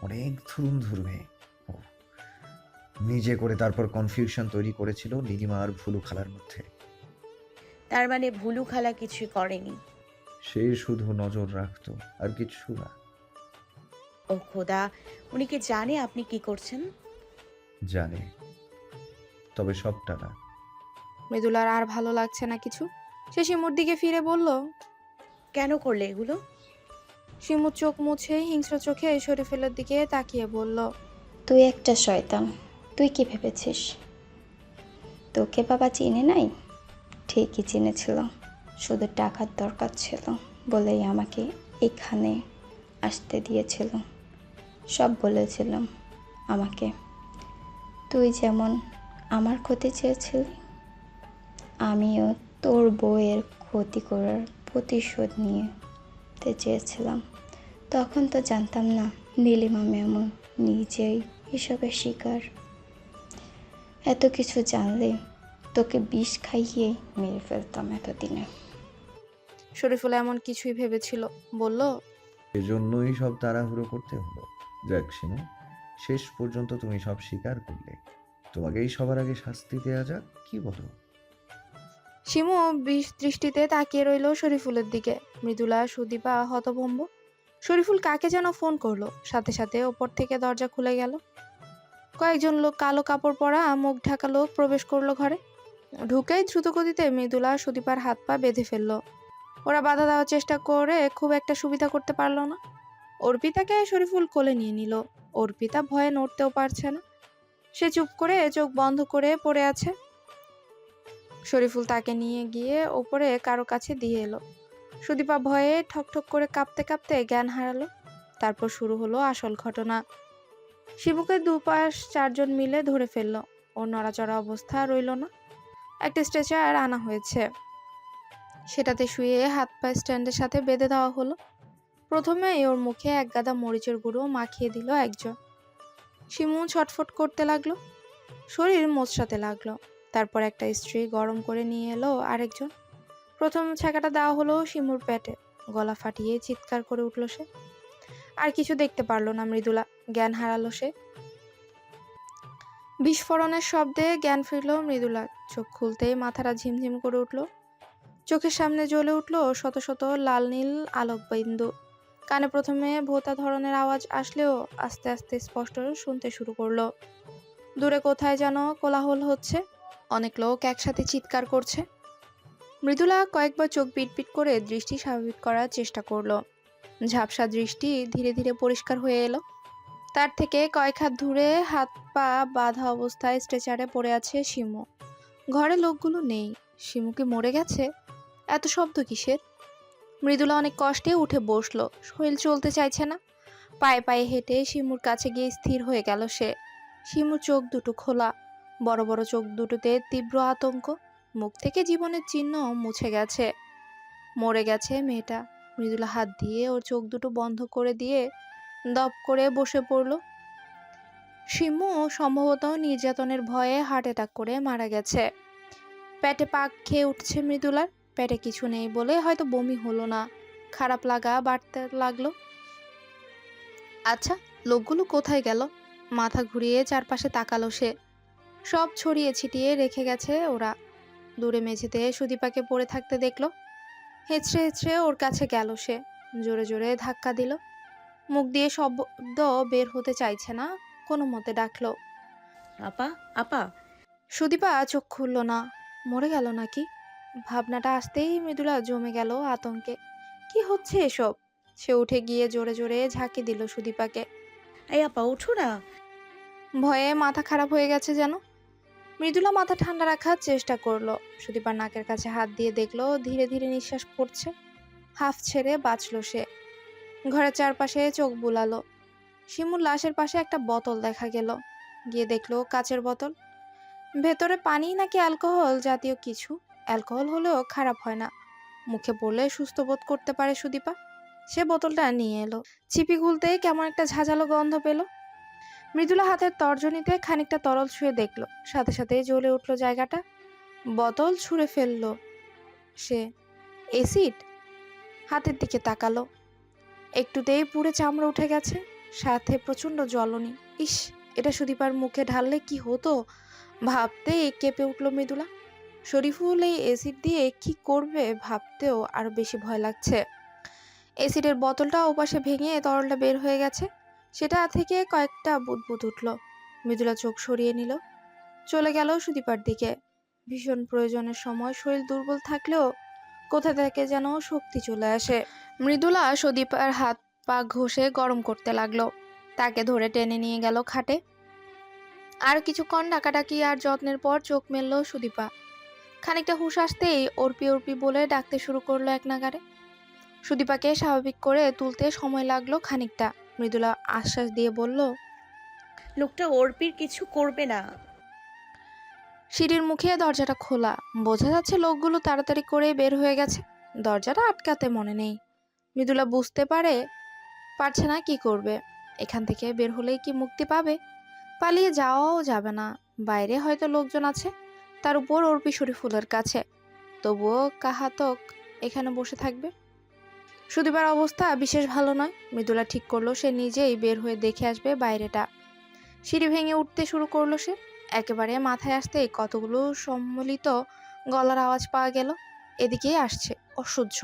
অনেক ধুরুম মেয়ে ও, নিজে করে তারপর কনফিউশন তৈরি করেছিল নীলিমা আর ভুলু খালার মধ্যে। তার মানে ভুলু খালা কিছুই করেনি? সে শুধু নজর রাখতো আর কিছু না। ও খোদা, উনি কি জানে আপনি কি করছেন? জানে, তবে সবটা না। মৃদুলার আর ভালো লাগছে না কিছু। সে শিমুর দিকে ফিরে বলল, কেন করলে এগুলো? শিমু চোখ মুছে হিংস্র চোখে শরীফুলের দিকে তাকিয়ে বলল, তুই একটা শয়তান। তুই কি ভেবেছিস তোকে বাবা চিনে নাই? ঠিকই চিনেছিল, শুধু টাকার দরকার ছিল বলেই আমাকে এখানে আসতে দিয়েছিল। সব বলেছিলাম আমাকে। তুই যেমন আমার ক্ষতি চেয়েছিলি, আমিও তোর বউয়ের ক্ষতি করার প্রতিশোধ নিতে চেয়েছিলাম। তখন তো জানতাম না নীলিমা এমন নিজেই এসবের শিকার। এত কিছু জানলে তোকে বিষ খাইয়ে মেরে ফেলতাম এতদিনে। শরীফুল এমন কিছুই ভেবেছিল, বলল, এজন্যই সব তাড়াহুড়ো করতে হলো। যাক শিমু, শেষ পর্যন্ত তুমি সব স্বীকার করলে। তোমাকেই সবার আগে শাস্তি দেয়া যাক, কি বলো? শিমু বিষ দৃষ্টিতে তাকিয়ে রইল শরীফুলের দিকে। মৃদুলা সুদীপা হতভম্ব। শরীফুল কাকে যেন ফোন করলো, সাথে সাথে ওপর থেকে দরজা খুলে গেল। কয়েকজন লোক কালো কাপড় পরা মুখ ঢাকা লোক প্রবেশ করলো ঘরে। ঢুকেই দ্রুতগতিতে মৃদুলা সুদীপার হাত পা বেঁধে ফেললো। ওরা বাধা দেওয়ার চেষ্টা করে খুব একটা সুবিধা করতে পারলো না। অর্পিতাকে শরীফুল কোলে নিয়ে নিল। অর্পিতা ভয়ে নড়তেও পারছে না, সে চুপ করে চোখ বন্ধ করে পড়ে আছে। শরীফুল তাকে নিয়ে গিয়ে ওপরে কারো কাছে দিয়ে এলো। সুদীপা ভয়ে ঠকঠক করে কাঁপতে কাঁপতে জ্ঞান হারালো। তারপর শুরু হলো আসল ঘটনা। শিবুকে দুপাশ 4 জন মিলে ধরে ফেললো। ওর নড়াচড়া অবস্থা রইল না। একটা স্ট্রেচার আনা হয়েছে, সেটাতে শুয়ে হাত পা স্ট্যান্ডের সাথে বেঁধে দেওয়া হলো। প্রথমেই ওর মুখে এক গাদা মরিচের গুঁড়ো মাখিয়ে দিল একজন। শিমু ছটফট করতে লাগলো, শরীর মোচড়াতে লাগলো। তারপর একটা ইস্ত্রি গরম করে নিয়ে এলো আরেকজন। প্রথম ছ্যাঁকাটা দেওয়া হলো শিমুর পেটে। গলা ফাটিয়ে চিৎকার করে উঠল সে। আর কিছু দেখতে পারলো না মৃদুলা, জ্ঞান হারালো সে। বিস্ফোরণের শব্দে জ্ঞান ফিরল মৃদুলা। চোখ খুলতেই মাথাটা ঝিমঝিম করে উঠল। চোখের সামনে জ্বলে উঠল শত শত লাল নীল আলোক বিন্দু। কানে প্রথমে ভোঁতা ধরনের আওয়াজ আসলেও আস্তে আস্তে স্পষ্ট শুনতে শুরু করলো। দূরে কোথায় যেন কোলাহল হচ্ছে, অনেক লোক একসাথে চিৎকার করছে। মৃদুলা কয়েকবার চোখ পিটপিট করে দৃষ্টি স্বাভাবিক করার চেষ্টা করলো। ঝাপসা দৃষ্টি ধীরে ধীরে পরিষ্কার হয়ে এলো। তার থেকে কয়েক হাত দূরে হাত পা বাঁধা অবস্থায় স্ট্রেচারে পড়ে আছে শিমু। ঘরে লোকগুলো নেই। শিমু কি মরে গেছে? এত শব্দ কিসের? মৃদুলা অনেক কষ্টে উঠে বসলো। শরীর চলতে চাইছে না। পায়ে পায়ে হেঁটে শিমুর কাছে গিয়ে স্থির হয়ে গেল সে। শিমুর চোখ দুটো খোলা, বড় বড় চোখ দুটোতে তীব্র আতঙ্ক। মুখ থেকে জীবনের চিহ্ন মুছে গেছে। মরে গেছে মেয়েটা। মৃদুলা হাত দিয়ে ওর চোখ দুটো বন্ধ করে দিয়ে দপ করে বসে পড়ল। শিমু সম্ভবত নির্যাতনের ভয়ে হার্ট অ্যাটাক করে মারা গেছে। পেটে পাক খেয়ে উঠছে মৃদুলার। পেটে কিছু নেই বলে হয়তো বমি হলো না, খারাপ লাগা বাড়তে লাগলো। আচ্ছা, লোকগুলো কোথায় গেল? মাথা ঘুরিয়ে চারপাশে তাকালো সে। সব ছড়িয়ে ছিটিয়ে রেখে গেছে ওরা। দূরে মেঝেতে সুদীপাকে পড়ে থাকতে দেখলো। হেঁচড়ে হেঁচড়ে ওর কাছে গেল সে। জোরে জোরে ধাক্কা দিল। মুখ দিয়ে শব্দ বের হতে চাইছে না, কোনো মতে ডাকলো, আপা, আপা। সুদীপা চোখ খুলল না। মরে গেল নাকি? ভাবনাটা আসতেই মৃদুলা জমে গেল আতঙ্কে। কি হচ্ছে এসব? সে উঠে গিয়ে জোরে জোরে ঝাঁকি দিল সুদীপাকে। এই আপা, উঠো না। ভয়ে মাথা খারাপ হয়ে গেছে যেন। মৃদুলা মাথা ঠান্ডা রাখার চেষ্টা করলো। সুদীপার নাকের কাছে হাত দিয়ে দেখলো ধীরে ধীরে নিঃশ্বাস পড়ছে। হাফ ছেড়ে বাঁচল সে। ঘরের চারপাশে চোখ বুলালো। শিমুর লাশের পাশে একটা বোতল দেখা গেল। গিয়ে দেখলো কাচের বোতল। ভেতরে পানি নাকি অ্যালকোহল জাতীয় কিছু। অ্যালকোহল হলেও খারাপ হয় না, মুখে পড়লে সুস্থ বোধ করতে পারে সুদীপা। সে বোতলটা নিয়ে এলো। চিপি খুলতেই কেমন একটা ঝাঁঝালো গন্ধ পেল। মৃদুলা হাতের তর্জনীতে খানিকটা তরল ছুঁয়ে দেখলো, সাথে সাথে জ্বলে উঠলো জায়গাটা। বোতল ছুঁড়ে ফেললো সে। এসিড। হাতের দিকে তাকালো। একটুতেই পুড়ে চামড়া উঠে গেছে, সাথে প্রচন্ড জ্বলনি। ইস, এটা সুদীপার মুখে ঢাললে কি হতো ভাবতেই কেঁপে উঠল মৃদুলা। শরীফুল এই অ্যাসিড দিয়ে কি করবে ভাবতেও আরো বেশি ভয় লাগছে। অ্যাসিডের বোতলটা ওপাশে ভেঙে তরলটা বের হয়ে গেছে, সেটা থেকে কয়েকটা বুদবুদ উঠল। মৃদুলা চোখ সরিয়ে নিল, চলে গেল সুদীপার দিকে। ভীষণ প্রয়োজনের সময় শরীর দুর্বল থাকলেও কোথা থেকে যেন শক্তি চলে আসে। মৃদুলা সুদীপার হাত পা ঘষে গরম করতে লাগলো। তাকে ধরে টেনে নিয়ে গেল খাটে। আর কিছুক্ষণ ডাকাডাকি আর যত্নের পর চোখ মেলল সুদীপা। খানিকটা হুঁশ আসতেই অর্পি অর্পি বলে ডাকতে শুরু করলো এক নাগারে। সুদীপাকে স্বাভাবিক করে তুলতে সময় লাগলো খানিকটা। মৃদুলা আশ্বাস দিয়ে বলল, লোকটা অর্পির কিছু করবে না। সিঁড়ির মুখে দরজাটা খোলা, বোঝা যাচ্ছে লোকগুলো তাড়াতাড়ি করে বের হয়ে গেছে। দরজাটা আটকাতে মনে নেই। মৃদুলা বুঝতে পারছে না কি করবে। এখান থেকে বের হলেই কি মুক্তি পাবে? পালিয়ে যাওয়াও যাবে না, বাইরে হয়তো লোকজন আছে, তার উপর অর্পি শরীফুলের কাছে। তবুও কাহাতক এখানে বসে থাকবে। সুদীপার অবস্থা বিশেষ ভালো নয়। মৃদুলা ঠিক করলো সে নিজেই বের হয়ে দেখে আসবে বাইরেটা। সিঁড়ি ভেঙে উঠতে শুরু করলো সে। একেবারে মাথায় আসতেই কতগুলো সম্মিলিত গলার আওয়াজ পাওয়া গেল। এদিকেই আসছে, অসহ্য।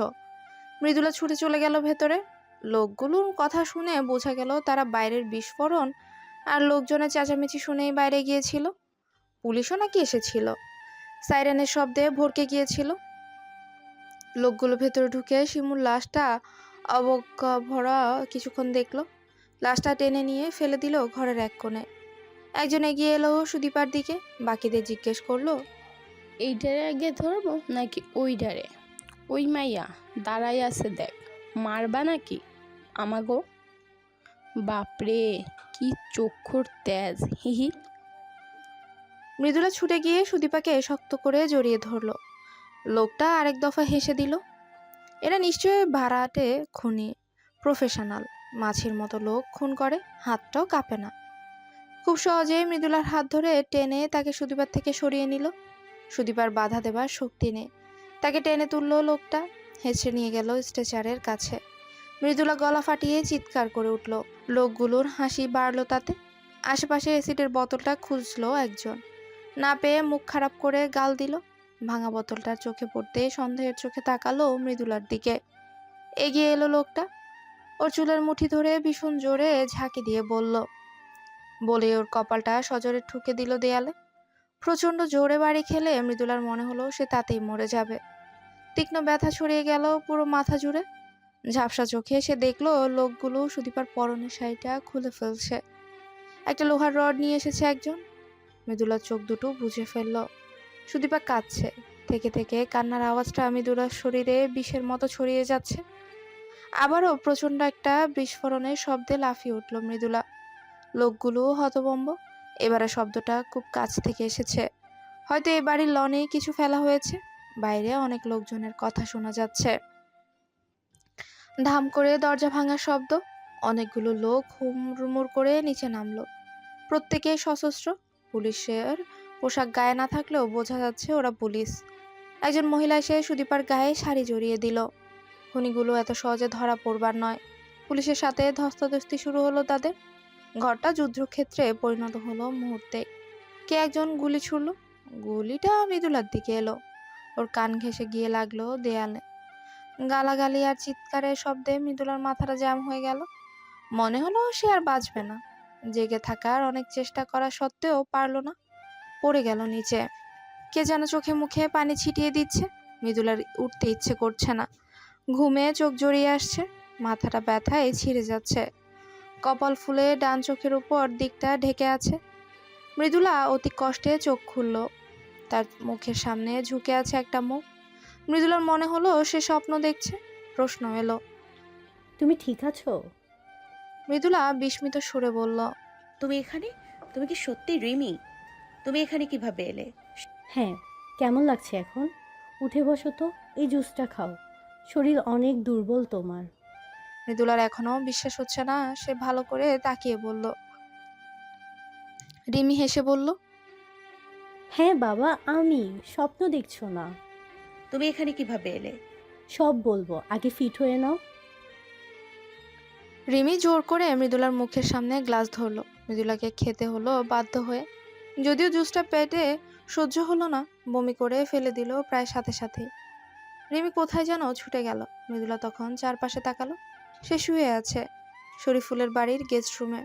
মৃদুলা ছুটে চলে গেল ভেতরে। লোকগুলোর কথা শুনে বোঝা গেল তারা বাইরের বিস্ফোরণ আর লোকজনের চেঁচামেচি শুনেই বাইরে গিয়েছিল। পুলিশও নাকি এসেছিল। সাইরেনের শব্দে ভরকে গিয়েছিল। লোকগুলো ভেতরে ঢুকে শিমুর লাশটা অবজ্ঞা ভরা কিছুক্ষণ দেখলো। লাশটা টেনে নিয়ে ফেলে দিল ঘরের এক কোণে। একজন এগিয়ে এলো সুদীপার দিকে, বাকিদের জিজ্ঞেস করলো, এইটারে আগে ধরবো নাকি ওইটারে? ওই মাইয়া দাঁড়াই আছে দেখ, মারবা নাকি আমাগো? বাপরে, কি চক্ষুর তেজ! হিহি। মৃদুলা ছুটে গিয়ে সুদীপাকে শক্ত করে জড়িয়ে ধরলো। লোকটা আরেক দফা হেসে দিল। এরা নিশ্চয়ই ভাড়াটে খুনি, প্রফেশনাল। মাছির মতো লোক খুন করে, হাতটাও কাঁপে না। খুব সহজেই মৃদুলার হাত ধরে টেনে তাকে সুদীপার থেকে সরিয়ে নিল। সুদীপার বাধা দেবার শক্তি নেই। তাকে টেনে তুললো লোকটা, হেঁচড়ে নিয়ে গেল স্ট্রেচারের কাছে। মৃদুলা গলা ফাটিয়ে চিৎকার করে উঠল। লোকগুলোর হাসি বাড়ল তাতে। আশেপাশে অ্যাসিডের বোতলটা খুঁজলো একজন, না পেয়ে মুখ খারাপ করে গাল দিল। ভাঙা বোতলটার চোখে পড়তেই সন্দেহের চোখে তাকালো মৃদুলার দিকে। এগিয়ে এলো লোকটা, ওর চুলের মুঠি ধরে ভীষণ জোরে ঝাঁকি দিয়ে বলে ওর কপালটা সজোরে ঠুকে দিল দেয়ালে। প্রচণ্ড জোরে বাড়ি খেলে মৃদুলার মনে হলো সে তাতেই মরে যাবে। তীক্ষ্ণ ব্যথা ছড়িয়ে গেল পুরো মাথা জুড়ে। ঝাপসা চোখে সে দেখলো লোকগুলো সুদীপার পরনের শাড়িটা খুলে ফেলছে। একটা লোহার রড নিয়ে এসেছে একজন। মৃদুলার চোখ দুটো বুঝে ফেলল। সুদীপা কাঁদছে। থেকে থেকে কান্নার আওয়াজটা মৃদুলার শরীরে বিষের মতো ছড়িয়ে যাচ্ছে। আবারও প্রচণ্ড একটা বিস্ফোরণের শব্দে লাফিয়ে উঠল মৃদুলা। লোকগুলো হতভম্ব। এবারে শব্দটা খুব কাছ থেকে এসেছে। হয়তো এই বাড়ির লনেই কিছু ফেলা হয়েছে। বাইরে অনেক লোকজনের কথা শোনা যাচ্ছে। ধাম করে দরজা ভাঙার শব্দ। অনেকগুলো লোক হুড়মুড় করে নিচে নামলো। প্রত্যেকেই সশস্ত্র। পুলিশের পোশাক গায়ে না থাকলেও বোঝা যাচ্ছে ওরা পুলিশ। একজন মহিলা এসে সুদীপার গায়ে শাড়ি জড়িয়ে দিল। খুনিগুলো এত সহজে ধরা পড়বার নয়। পুলিশের সাথে ধস্তাধস্তি শুরু হলো তাদের। ঘরটা যুদ্ধক্ষেত্রে পরিণত হলো মুহূর্তে। কে একজন গুলি ছুড়ল। গুলিটা মৃদুলার দিকে এলো। ওর কান ঘেঁষে গিয়ে লাগলো দেয়ালে। গালাগালি আর চিৎকারের শব্দে মৃদুলার মাথাটা জ্যাম হয়ে গেল। মনে হলো সে আর বাঁচবে না। জেগে থাকার অনেক চেষ্টা করা সত্ত্বেও পারল না। পড়ে গেল নিচে। কে যেন চোখে মুখে পানি ছিটিয়ে দিচ্ছে। মৃদুলার উঠতে ইচ্ছে করছে না। ঘুমে চোখ জড়িয়ে আসছে। মাথাটা ব্যথায় ছিঁড়ে যাচ্ছে। কপাল ফুলে ডান চোখের উপর দিকটা ঢেকে আছে। মৃদুলা অতি কষ্টে চোখ খুলল। তার মুখের সামনে ঝুঁকে আছে একটা মুখ। মৃদুলার মনে হলো সে স্বপ্ন দেখছে। প্রশ্ন এলো, তুমি ঠিক আছো? মৃদুলা বিস্মিত সুরে বলল, তুমি এখানে? তুমি কি সত্যি রিমি? তুমি এখানে কিভাবে এলে? হ্যাঁ। কেমন লাগছে এখন? উঠে বসো তো, এই জুসটা খাও। শরীর অনেক দুর্বল তোমার। মৃদুলার এখনো বিশ্বাস হচ্ছে না। সে ভালো করে তাকিয়ে বলল। রিমি হেসে বলল, হ্যাঁ বাবা, আমি। স্বপ্ন দেখছো না। তুমি এখানে কিভাবে এলে? সব বলবো, আগে ফিট হয়ে নাও। রিমি জোর করে মৃদুলার মুখের সামনে গ্লাস ধরলো। মৃদুলাকে খেতে হলো বাধ্য হয়ে। যদিও জুসটা পেটে সহ্য হলো না, বমি করে ফেলে দিল প্রায় সাথে সাথেই। রিমি কোথায় যেন ছুটে গেল। মৃদুলা তখন চারপাশে তাকালো। সে শুয়ে আছে শরীফুলের বাড়ির গেস্ট রুমে।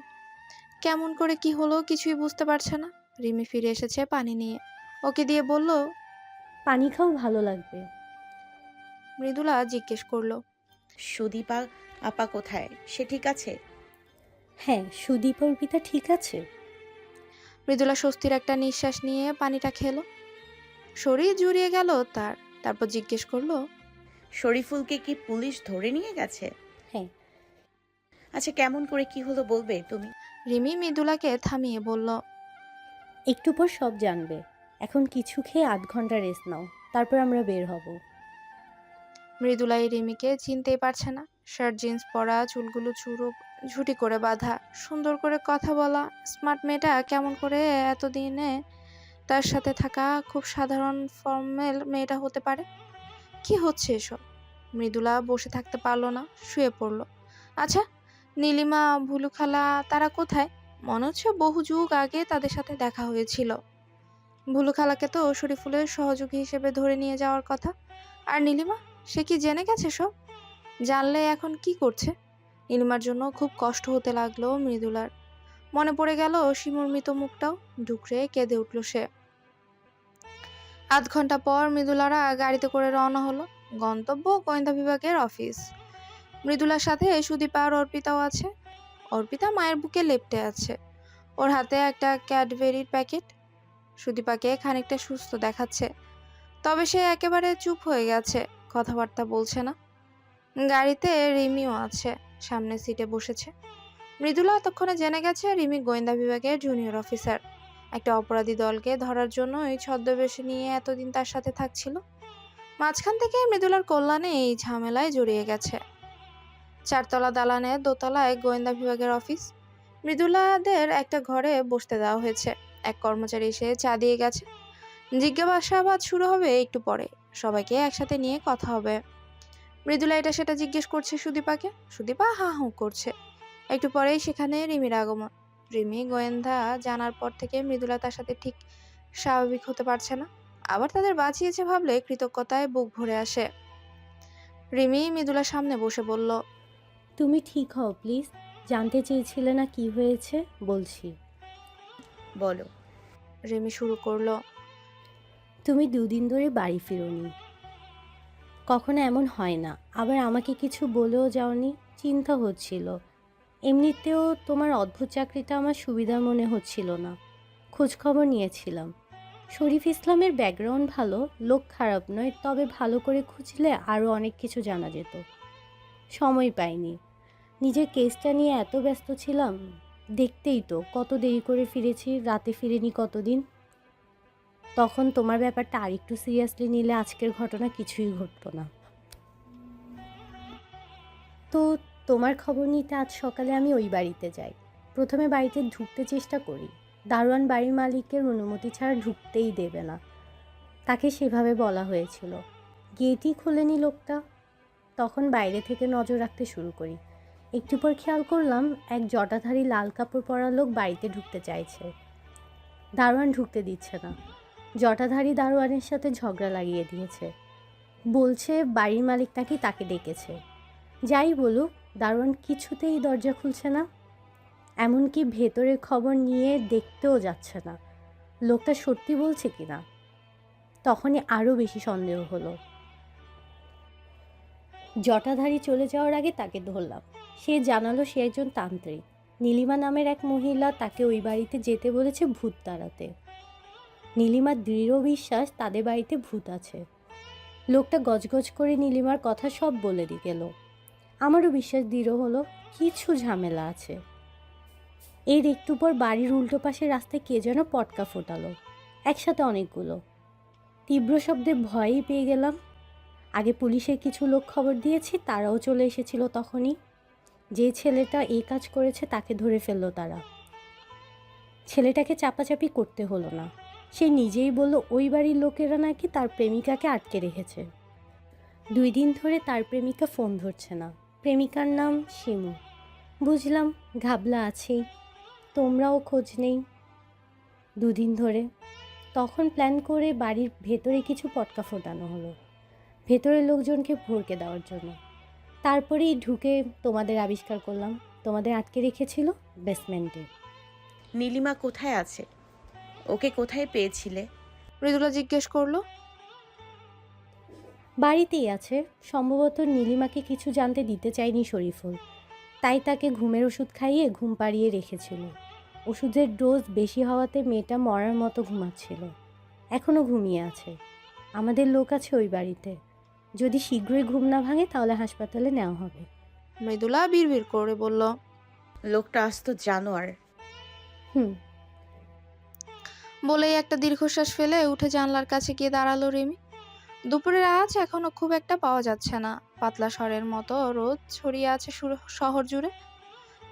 কেমন করে কি হলো কিছুই বুঝতে পারছে না। রিমি ফিরে এসেছে পানি নিয়ে। ওকে দিয়ে বলল, পানি খাও, ভালো লাগবে। মৃদুলা জিজ্ঞেস করলো, সুদীপা আপা কোথায়? সে ঠিক আছে? হ্যাঁ, সুদীপ অর্পিতা ঠিক আছে। মৃদুলা স্বস্তির একটা নিঃশ্বাস নিয়ে পানিটা খেলো। শরীর জুড়িয়ে গেল তার। তারপর জিজ্ঞেস করলো, শরীফুলকে কি পুলিশ ধরে নিয়ে গেছে? হ্যাঁ। আচ্ছা, কেমন করে কি হলো বলবে তুমি? রিমি মৃদুলাকে থামিয়ে বলল, একটু পর সব জানবে। এখন কিছু খেয়ে 8 ঘন্টা রেস্ট নাও, তারপর আমরা বের হব। মৃদুলা এই রিমিকে চিনতেই পারছে না। শার্ট জিন্স পরা, চুলগুলো ঝুটি করে বাঁধা, সুন্দর করে কথা বলা স্মার্ট মেয়েটা কেমন করে এতদিনে তার সাথে থাকা খুব সাধারণ ফর্মাল মেয়েটা হতে পারে? কি হচ্ছে এসব? মৃদুলা বসে থাকতে পারলো না, শুয়ে পড়লো। আচ্ছা, নীলিমা, ভুলু খালা তারা কোথায়? মনে হচ্ছে বহু যুগ আগে তাদের সাথে দেখা হয়েছিল। ভুলু খালাকে তো শরীফুলের সহযোগী হিসেবে ধরে নিয়ে যাওয়ার কথা। আর নীলিমা, সে কি জেনে গেছে সব? জানলে এখন কি করছে? নীলিমার জন্য খুব কষ্ট হতে লাগলো মৃদুলার। মনে পড়ে গেল শিমুর মৃত মুখটাও। ডুকরে কেঁদে উঠল সে। আধ ঘন্টা পর মৃদুলারা গাড়িতে করে রওনা হলো। গন্তব্য গোয়েন্দা বিভাগের অফিস। মৃদুলার সাথে সুদীপা আর অর্পিতাও আছে। অর্পিতা মায়ের বুকে লেপ্টে আছে, ওর হাতে একটা ক্যাডবেরির প্যাকেট। সুদীপাকে খানিকটা সুস্থ দেখাচ্ছে, তবে সে একেবারে চুপ হয়ে গেছে, কথাবার্তা বলছে না। গাড়িতে রিমিও আছে, সামনের সিটে বসেছে। মৃদুলা এতক্ষণে জেনে গেছে রিমি গোয়েন্দা বিভাগের জুনিয়র অফিসার। একটা অপরাধী দলকে ধরার জন্য এই ছদ্মবেশে নিয়ে এতদিন তার সাথে থাকছিল। মাঝখান থেকে মৃদুলার কল্যাণে এই ঝামেলায় জড়িয়ে গেছে। 4 তলা দালানের দোতলায় গোয়েন্দা বিভাগের অফিস। মৃদুলাদের একটা ঘরে বসতে দেওয়া হয়েছে। এক কর্মচারী এসে চা দিয়ে গেছে। জিজ্ঞাসাবাদ শুরু হবে একটু পরে, সবাইকে একসাথে নিয়ে কথা হবে। মৃদুলা এটা সেটা জিজ্ঞেস করছে সুদীপাকে। সুদীপা হা হু করছে। একটু পরেই সেখানে রিমির আগমন। রিমি গোয়েন্দা জানার পর থেকে মৃদুলা তার সাথে ঠিক স্বাভাবিক হতে পারছে না। আবার তাদের বাঁচিয়েছে ভাবলে কৃতজ্ঞতায় বুক ভরে আসে। রিমি মৃদুলার সামনে বসে বলল, তুমি ঠিক হও প্লিজ। জানতে চেয়েছিলে না কি হয়েছে? বলছি। বলো। রিমি শুরু করলো, তুমি 2 দিন ধরে বাড়ি ফিরোনি। কখনো এমন হয় না। আবার আমাকে কিছু বলেও যাওনি। চিন্তা হচ্ছিল। এমনিতেও তোমার অদ্ভুত চাকরিটা আমার সুবিধার মনে হচ্ছিল না। খোঁজখবর নিয়েছিলাম। শরীফ ইসলামের ব্যাকগ্রাউন্ড ভালো, লোক খারাপ নয়, তবে ভালো করে খুঁজলে আরও অনেক কিছু জানা যেত। সময় পাইনি। নিজের কেসটা নিয়ে এত ব্যস্ত ছিলাম। দেখতেই তো কত দেরি করে ফিরেছি, রাতে ফিরিনি কতদিন। তখন তোমার ব্যাপারটা আরেকটু সিরিয়াসলি নিলে আজকের ঘটনা কিছুই ঘটতো না। তো তোমার খবর নিতে আজ সকালে আমি ওই বাড়িতে যাই। প্রথমে বাড়িতে ঢুকতে চেষ্টা করি। দারোয়ান বাড়ির মালিকের অনুমতি ছাড়া ঢুকতেই দেবে না, তাকে সেভাবে বলা হয়েছিল। গেটই খোলেনি লোকটা। তখন বাইরে থেকে নজর রাখতে শুরু করি। একটু পর খেয়াল করলাম এক জটাধারী লাল কাপড় পরা লোক বাড়িতে ঢুকতে চাইছে। দারোয়ান ঢুকতে দিচ্ছে না। জটাধারী দারোয়ানের সাথে ঝগড়া লাগিয়ে দিয়েছে। বলছে বাড়ির মালিক নাকি তাকে ডেকেছে। যাই বলুক, দারোয়ান কিছুতেই দরজা খুলছে না। এমনকি ভেতরের খবর নিয়ে দেখতেও যাচ্ছে না লোকটা সত্যি বলছে কিনা। তখনই আরও বেশি সন্দেহ হলো। জটাধারী চলে যাওয়ার আগে তাকে ধরলাম। সে জানালো সে একজন তান্ত্রিক। নীলিমা নামের এক মহিলা তাকে ওই বাড়িতে যেতে বলেছে ভূত তাড়াতে। নীলিমার দৃঢ় বিশ্বাস তাদের বাড়িতে ভূত আছে। লোকটা গজগজ করে নীলিমার কথা সব বলে দিয়ে গেল। আমারও বিশ্বাস দৃঢ় হলো কিছু ঝামেলা আছে। এর একটু পর বাড়ির উল্টো পাশের রাস্তায় কে যেন পটকা ফোটালো, একসাথে অনেকগুলো। তীব্র শব্দে ভয়ই পেয়ে গেলাম। আগে পুলিশের কিছু লোক খবর দিয়েছি, তারাও চলে এসেছিল তখনই। যে ছেলেটা এই কাজ করেছে তাকে ধরে ফেললো তারা। ছেলেটাকে চাপাচাপি করতে হলো না। সে নিজেই বলল ওই বাড়ির লোকেরা নাকি তার প্রেমিকাকে আটকে রেখেছে। 2 দিন ধরে তার প্রেমিকা ফোন ধরছে না। প্রেমিকার নাম শিমু। বুঝলাম ঘাবলা আছেই। তোমরাও খোঁজ নেই 2 দিন ধরে। তখন প্ল্যান করে বাড়ির ভেতরে কিছু পটকা ফোটানো হলো, ভেতরের লোকজনকে ভরকে দেওয়ার জন্য। তারপরেই ঢুকে তোমাদের আবিষ্কার করলাম। তোমাদের আটকে রেখেছিল বেসমেন্টে। নীলিমা কোথায় আছে? ওকে কোথায় পেয়েছিলে? মৃদুলা জিজ্ঞেস করলো। বাড়িতেই আছে। সম্ভবত নীলিমাকে কিছু জানতে দিতে চায়নি শরীফুল, তাই তাকে ঘুমের ওষুধ খাইয়ে ঘুম পাড়িয়ে রেখেছিল। ওষুধের ডোজ বেশি হওয়াতে মেয়েটা মরার মতো ঘুমাচ্ছিল। এখনও ঘুমিয়ে আছে। আমাদের লোক আছে ওই বাড়িতে। যদি শীঘ্রই ঘুম না ভাঙে তাহলে হাসপাতালে নেওয়া হবে। মৃদুলা বিড়বিড় করে বলল, লোকটা আস্ত জানোয়ার। হুম। বলেই একটা দীর্ঘশ্বাস ফেলে উঠে জানলার কাছে গিয়ে দাঁড়ালো রিমি। দুপুরের আজ এখনো খুব একটা পাওয়া যাচ্ছে না। পাতলা স্বরের মতো রোদ ছড়িয়ে আছে শহর জুড়ে।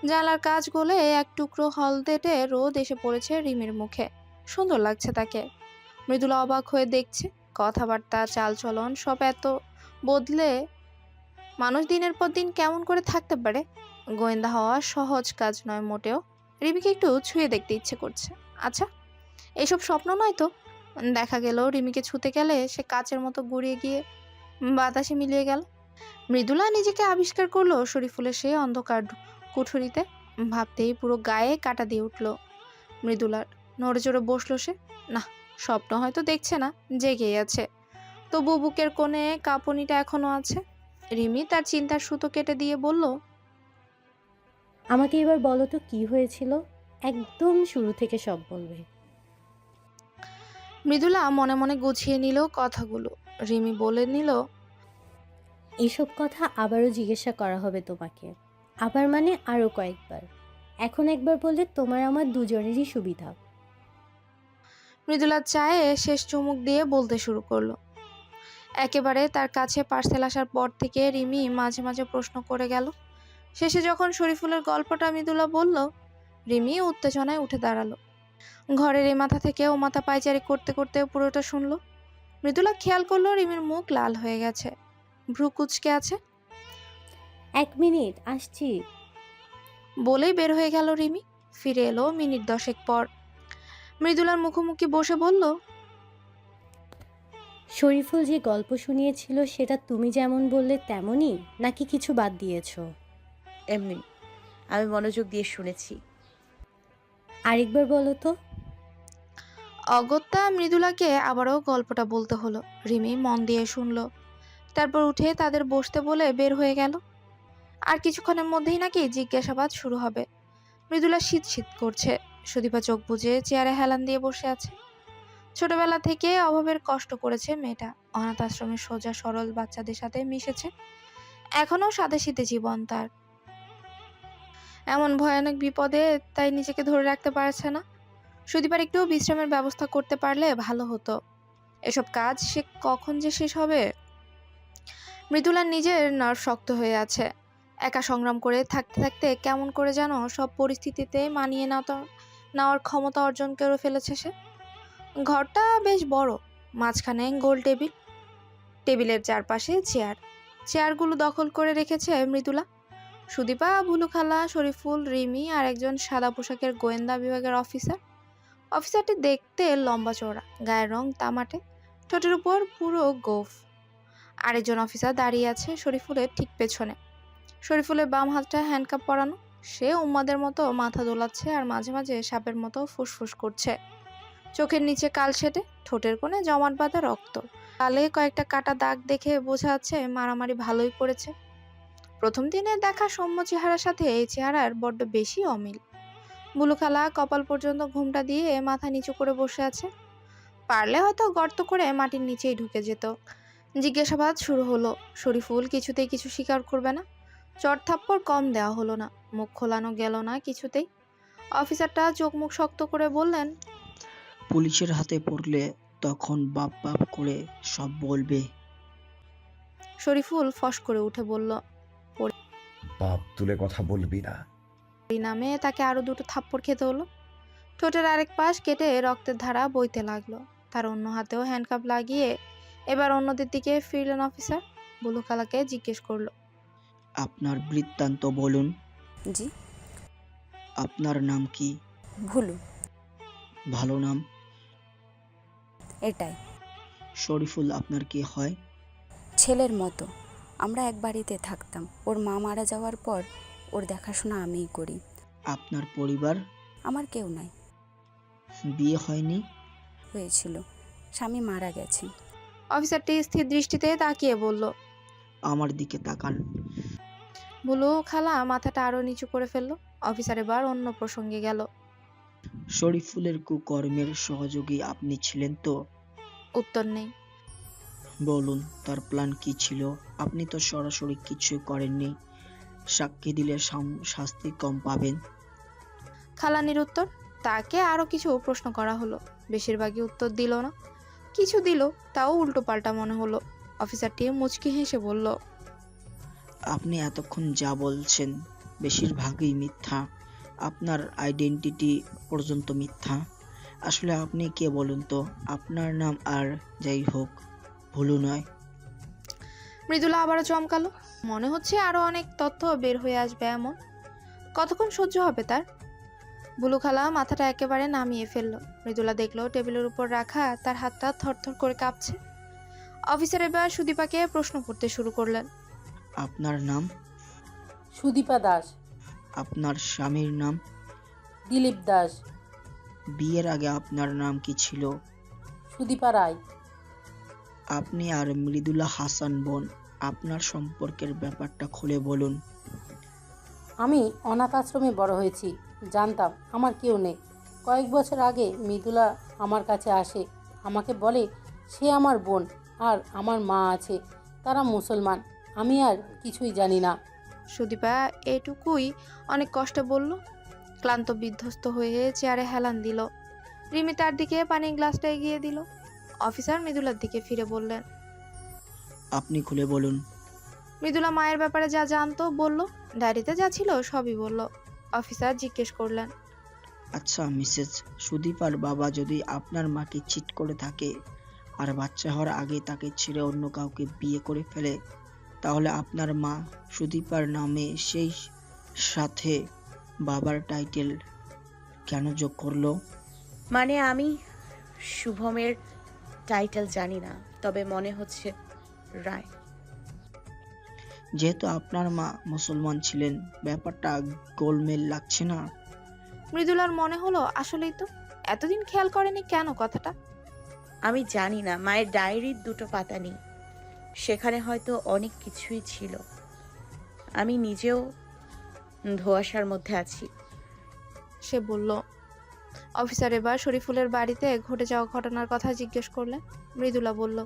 জানলার কাজ গলে এক টুকরো হলদেটে রোদ এসে পড়েছে রিমির মুখে। সুন্দর লাগছে তাকে। মৃদুলা অবাক হয়ে দেখছে। কথাবার্তা, চালচলন সব এত বদলে। মানুষ দিনের পর দিন কেমন করে থাকতে পারে? গোয়েন্দা হওয়া সহজ কাজ নয় মোটেও। রিমিকে একটু ছুঁয়ে দেখতে ইচ্ছে করছে। আচ্ছা, এসব স্বপ্ন নয় তো? দেখা গেল রিমিকে ছুঁতে গেলে সে কাচের মতো গুঁড়িয়ে গিয়ে বাতাসে মিলিয়ে গেল। মৃদুলা নিজেকে আবিষ্কার করলো শরীফুলের সেই অন্ধকার কুঠুরিতে। ভাবতেই পুরো গায়ে কাটা দিয়ে উঠল মৃদুলার। নড়ে চড়ে বসলো সে। না, স্বপ্ন হয়তো দেখছে না, জেগেই আছে। তবু বুকের কোণে কাঁপুনিটা এখনো আছে। রিমি তার চিন্তার সুতো কেটে দিয়ে বলল, আমাকে এবার বলো তো কি হয়েছিল, একদম শুরু থেকে সব বলবে। মৃদুলা মনে মনে গুছিয়ে নিল কথাগুলো। রিমি বলে নিল, এসব কথা আবারও জিজ্ঞাসা করা হবে তোমাকে, আবার মানে আরও কয়েকবার। এখন একবার বললে তোমার আমার দুজনেরই সুবিধা। মৃদুলা চায়ে শেষ চুমুক দিয়ে বলতে শুরু করলো। একেবারে তার কাছে পার্সেল আসার পর থেকে রিমি মাঝে মাঝে প্রশ্ন করে গেল। শেষে যখন শরীফুলের গল্পটা মৃদুলা বলল, রিমি উত্তেজনায় উঠে দাঁড়ালো। ঘরের এই মাথা থেকে ও মাথা পায়চারি করতে করতে পুরোটা শুনলো। মৃদুলা খেয়াল করলো রিমির মুখ লাল হয়ে গেছে, ভ্রু কুঁচকে আছে। 1 মিনিট আসছি। বলেই বের হয়ে গেল রিমি। ফিরে এলো মিনিট 10 পর। মৃদুলার মুখোমুখি বসে বলল, শরীফুল যে গল্প শুনিয়েছিল সেটা তুমি যেমন বললে তেমনই, নাকি কিছু বাদ দিয়েছো? এমনি, আমি মনোযোগ দিয়ে শুনেছি। আরেকবার বলো তো। অগত্যা মৃদুলাকে আবারও গল্পটা বলতে হলো। রিমি মন দিয়ে শুনলো। তারপর উঠে তাদের বসতে বলে বের হয়ে গেল। আর কিছুক্ষণের মধ্যেই নাকি জিজ্ঞাসাবাদ শুরু হবে। মৃদুলা শীত শীত করছে। সুদীপা চোখ বুজে চেয়ারে হেলান দিয়ে বসে আছে। ছোটবেলা থেকে অভাবের কষ্ট করেছে মেয়েটা। অনাথ আশ্রমের সোজা সরল বাচ্চাদের সাথে মিশেছে। এখনো সাদাসিধে জীবন তার। এমন ভয়ানক বিপদে তাই নিজেকে ধরে রাখতে পারছে না। সুদীপার একটু বিশ্রামের ব্যবস্থা করতে পারলে ভালো হতো। এসব কাজ সে কখন যে শেষ হবে। মৃদুলার নিজের নার্ভ শক্ত হয়ে আছে। একা সংগ্রাম করে থাকতে থাকতে কেমন করে যেন সব পরিস্থিতিতে মানিয়ে নেওয়ার ক্ষমতা অর্জন করে ফেলেছে সে। ঘরটা বেশ বড়। মাঝখানে গোল টেবিল, টেবিলের চারপাশে চেয়ারগুলো দখল করে রেখেছে মৃদুলা। সুদীপা, ভুলুখালা, শরীফুল, রিমি আর একজন সাদা পোশাকের গোয়েন্দা বিভাগের অফিসার। অফিসারটি দেখতে লম্বা চওড়া, গায়ের রং তামাটে, ঠোঁটের উপর পুরো গোঁফ। আরেকজন অফিসার দাঁড়িয়ে আছে শরীফুলের ঠিক পেছনে। শরীফুলের বাম হাতটা হ্যান্ডকাপ পরানো। সে উম্মাদের মতো মাথা দোলাচ্ছে আর মাঝে মাঝে সাপের মতো ফুসফুস করছে। চোখের নিচে কালশেটে, ঠোঁটের কোণে জমাট বাঁধা রক্ত। গালে কয়েকটা কাটা দাগ দেখে বোঝা যাচ্ছে মারামারি ভালোই করেছে। প্রথম দিনে দেখা সৌম্য চেহারার সাথে এই চেহারার বড্ড বেশি অমিল। বুলুখালা কপাল পর্যন্ত ঘুমটা দিয়ে মাথা নিচু করে বসে আছে। পারলে হয়তো গর্ত করে মাটির নিচেই ঢুকে যেত। জিজ্ঞাসাবাদ শুরু হলো। শরীফুল কিছুতেই কিছু স্বীকার করবে না। চড় থাপ্পড় কম দেওয়া হলো না, মুখ খোলানো গেল না কিছুতেই। অফিসারটা চোখ মুখ শক্ত করে বললেন, পুলিশের হাতে পড়লে তখন বাপ বাপ করে সব বলবে। শরীফুল ফস করে উঠে বলল, বাপ তুলে কথা বলবি না। পরিণামে তাকে আরো দুটো থাপ্পড় খেতে হলো। ঠোঁটের আরেক পাশ কেটে রক্তের ধারা বইতে লাগলো। তার অন্য হাতেও হ্যান্ডকাপ লাগিয়ে এবার অন্যদের দিকে ফিরলেন অফিসার। বুলুখালাকে জিজ্ঞেস করলো, আপনার বৃত্তান্ত বলুন। জি। আপনার নাম কি? ভুলু। ভালো নাম। এটাই। শরীফুল আপনার কি হয়? ছেলের মতো। আমরা এক বাড়িতে থাকতাম। ওর মা মারা যাওয়ার পর ওর দেখাশোনা আমিই করি। আপনার পরিবার? আমার কেউ নাই। বিয়ে হয়নি? হয়েছিল, স্বামী মারা গেছে। অফিসারটি স্থির দৃষ্টিতে তাকিয়ে বলল। আমার দিকে তাকান। বুলুখালা মাথাটা আরো নিচু করে ফেললো। অফিসার এবার অন্য প্রসঙ্গে গেল। শরীফুলের কুকর্মের সহযোগী আপনি ছিলেন তো? উত্তর নেই। বলুন তার প্ল্যান কি ছিল? আপনি তো সরাসরি কিছু করেননি। সাক্ষী দিলে শাস্তি কম পাবেন। খালানির উত্তর। তাকে আরো কিছু প্রশ্ন করা হলো। বেশিরভাগই উত্তর দিল না। কিছু দিল, তাও উল্টো পাল্টা মনে হলো। অফিসারটি মুচকি হেসে বলল, আপনি এতক্ষণ যা বলছেন বেশিরভাগই মিথ্যা। আপনার আইডেন্টিটি পর্যন্ত মিথ্যা। আসলে আপনি কে বলুন তো? আপনার নাম আর যাই হোক ভুলু নয়। মৃদুলা আবারও চমকালো। মনে হচ্ছে আরো অনেক তথ্য বের হয়ে আসবে এমন। কতক্ষণ সহ্য হবে তার? বুলুখালা মাথাটা একেবারে নামিয়ে ফেললো। মৃদুলা দেখলো টেবিলের উপর রাখা তার হাতটা থরথর করে কাঁপছে। অফিসার এবার সুদীপাকে প্রশ্ন করতে শুরু করলেন। আপনার নাম? সুদীপা দাস। আপনার স্বামীর নাম? দিলীপ দাস। বিয়ের আগে আপনার নাম কি ছিল? সুদীপা রায়। আপনি আর মৃদুলা হাসান বোন, আপনার সম্পর্কের ব্যাপারটা খুলে বলুন। আমি অনাথ আশ্রমে বড় হয়েছি, জানতাম আমার কেউ নেই। কয়েক বছর আগে মৃদুলা আমার কাছে আসে, আমাকে বলে সে আমার বোন আর আমার মা আছে, তারা মুসলমান। আমি আর কিছুই জানি না। সুদীপা এটুকুই অনেক কষ্টে বলল। ক্লান্ত বিধ্বস্ত হয়ে চেয়ারে হেলান দিল। রিমি তার দিকে পানির গ্লাসটা এগিয়ে দিল। অফিসার মৃদুলার দিকে ফিরে বললেন, আপনি খুলে বলুন। মৃদুলা মায়ের ব্যাপারে যা জানতো বলল, ডায়েরিতে যা ছিল সবই বলল। অফিসার জিজ্ঞেস করলেন, আচ্ছা মিসেস, সুদীপার বাবা যদি আপনার মাকে চিট করে থাকে আর বাচ্চা হওয়ার আগে তাকে ছেড়ে অন্য কাউকে বিয়ে করে ফেলে, তাহলে আপনার মা সুদীপার নামে সেই সাথে বাবার টাইটেল কেন যোগ করলো? মানে আমি শুভমের টাইটেল জানি না, তবে মনে হচ্ছে রায়। যেহেতু আপনার মা মুসলমান ছিলেন, ব্যাপারটা গোলমেল লাগছে না? মৃদুলার মনে হলো আসলেই তো এতদিন খেয়াল করেনি কেন কথাটা। আমি জানি না, মায়ের ডায়েরির 2টো পাতা নেই, সেখানে হয়তো অনেক কিছুই ছিল। আমি নিজেও ধোঁয়াশার মধ্যে আছি। সে বলল। অফিসার এবার শরীফুলের বাড়িতে ঘটে যাওয়া ঘটনার কথা জিজ্ঞেস করলেন। মৃদুলা বলল।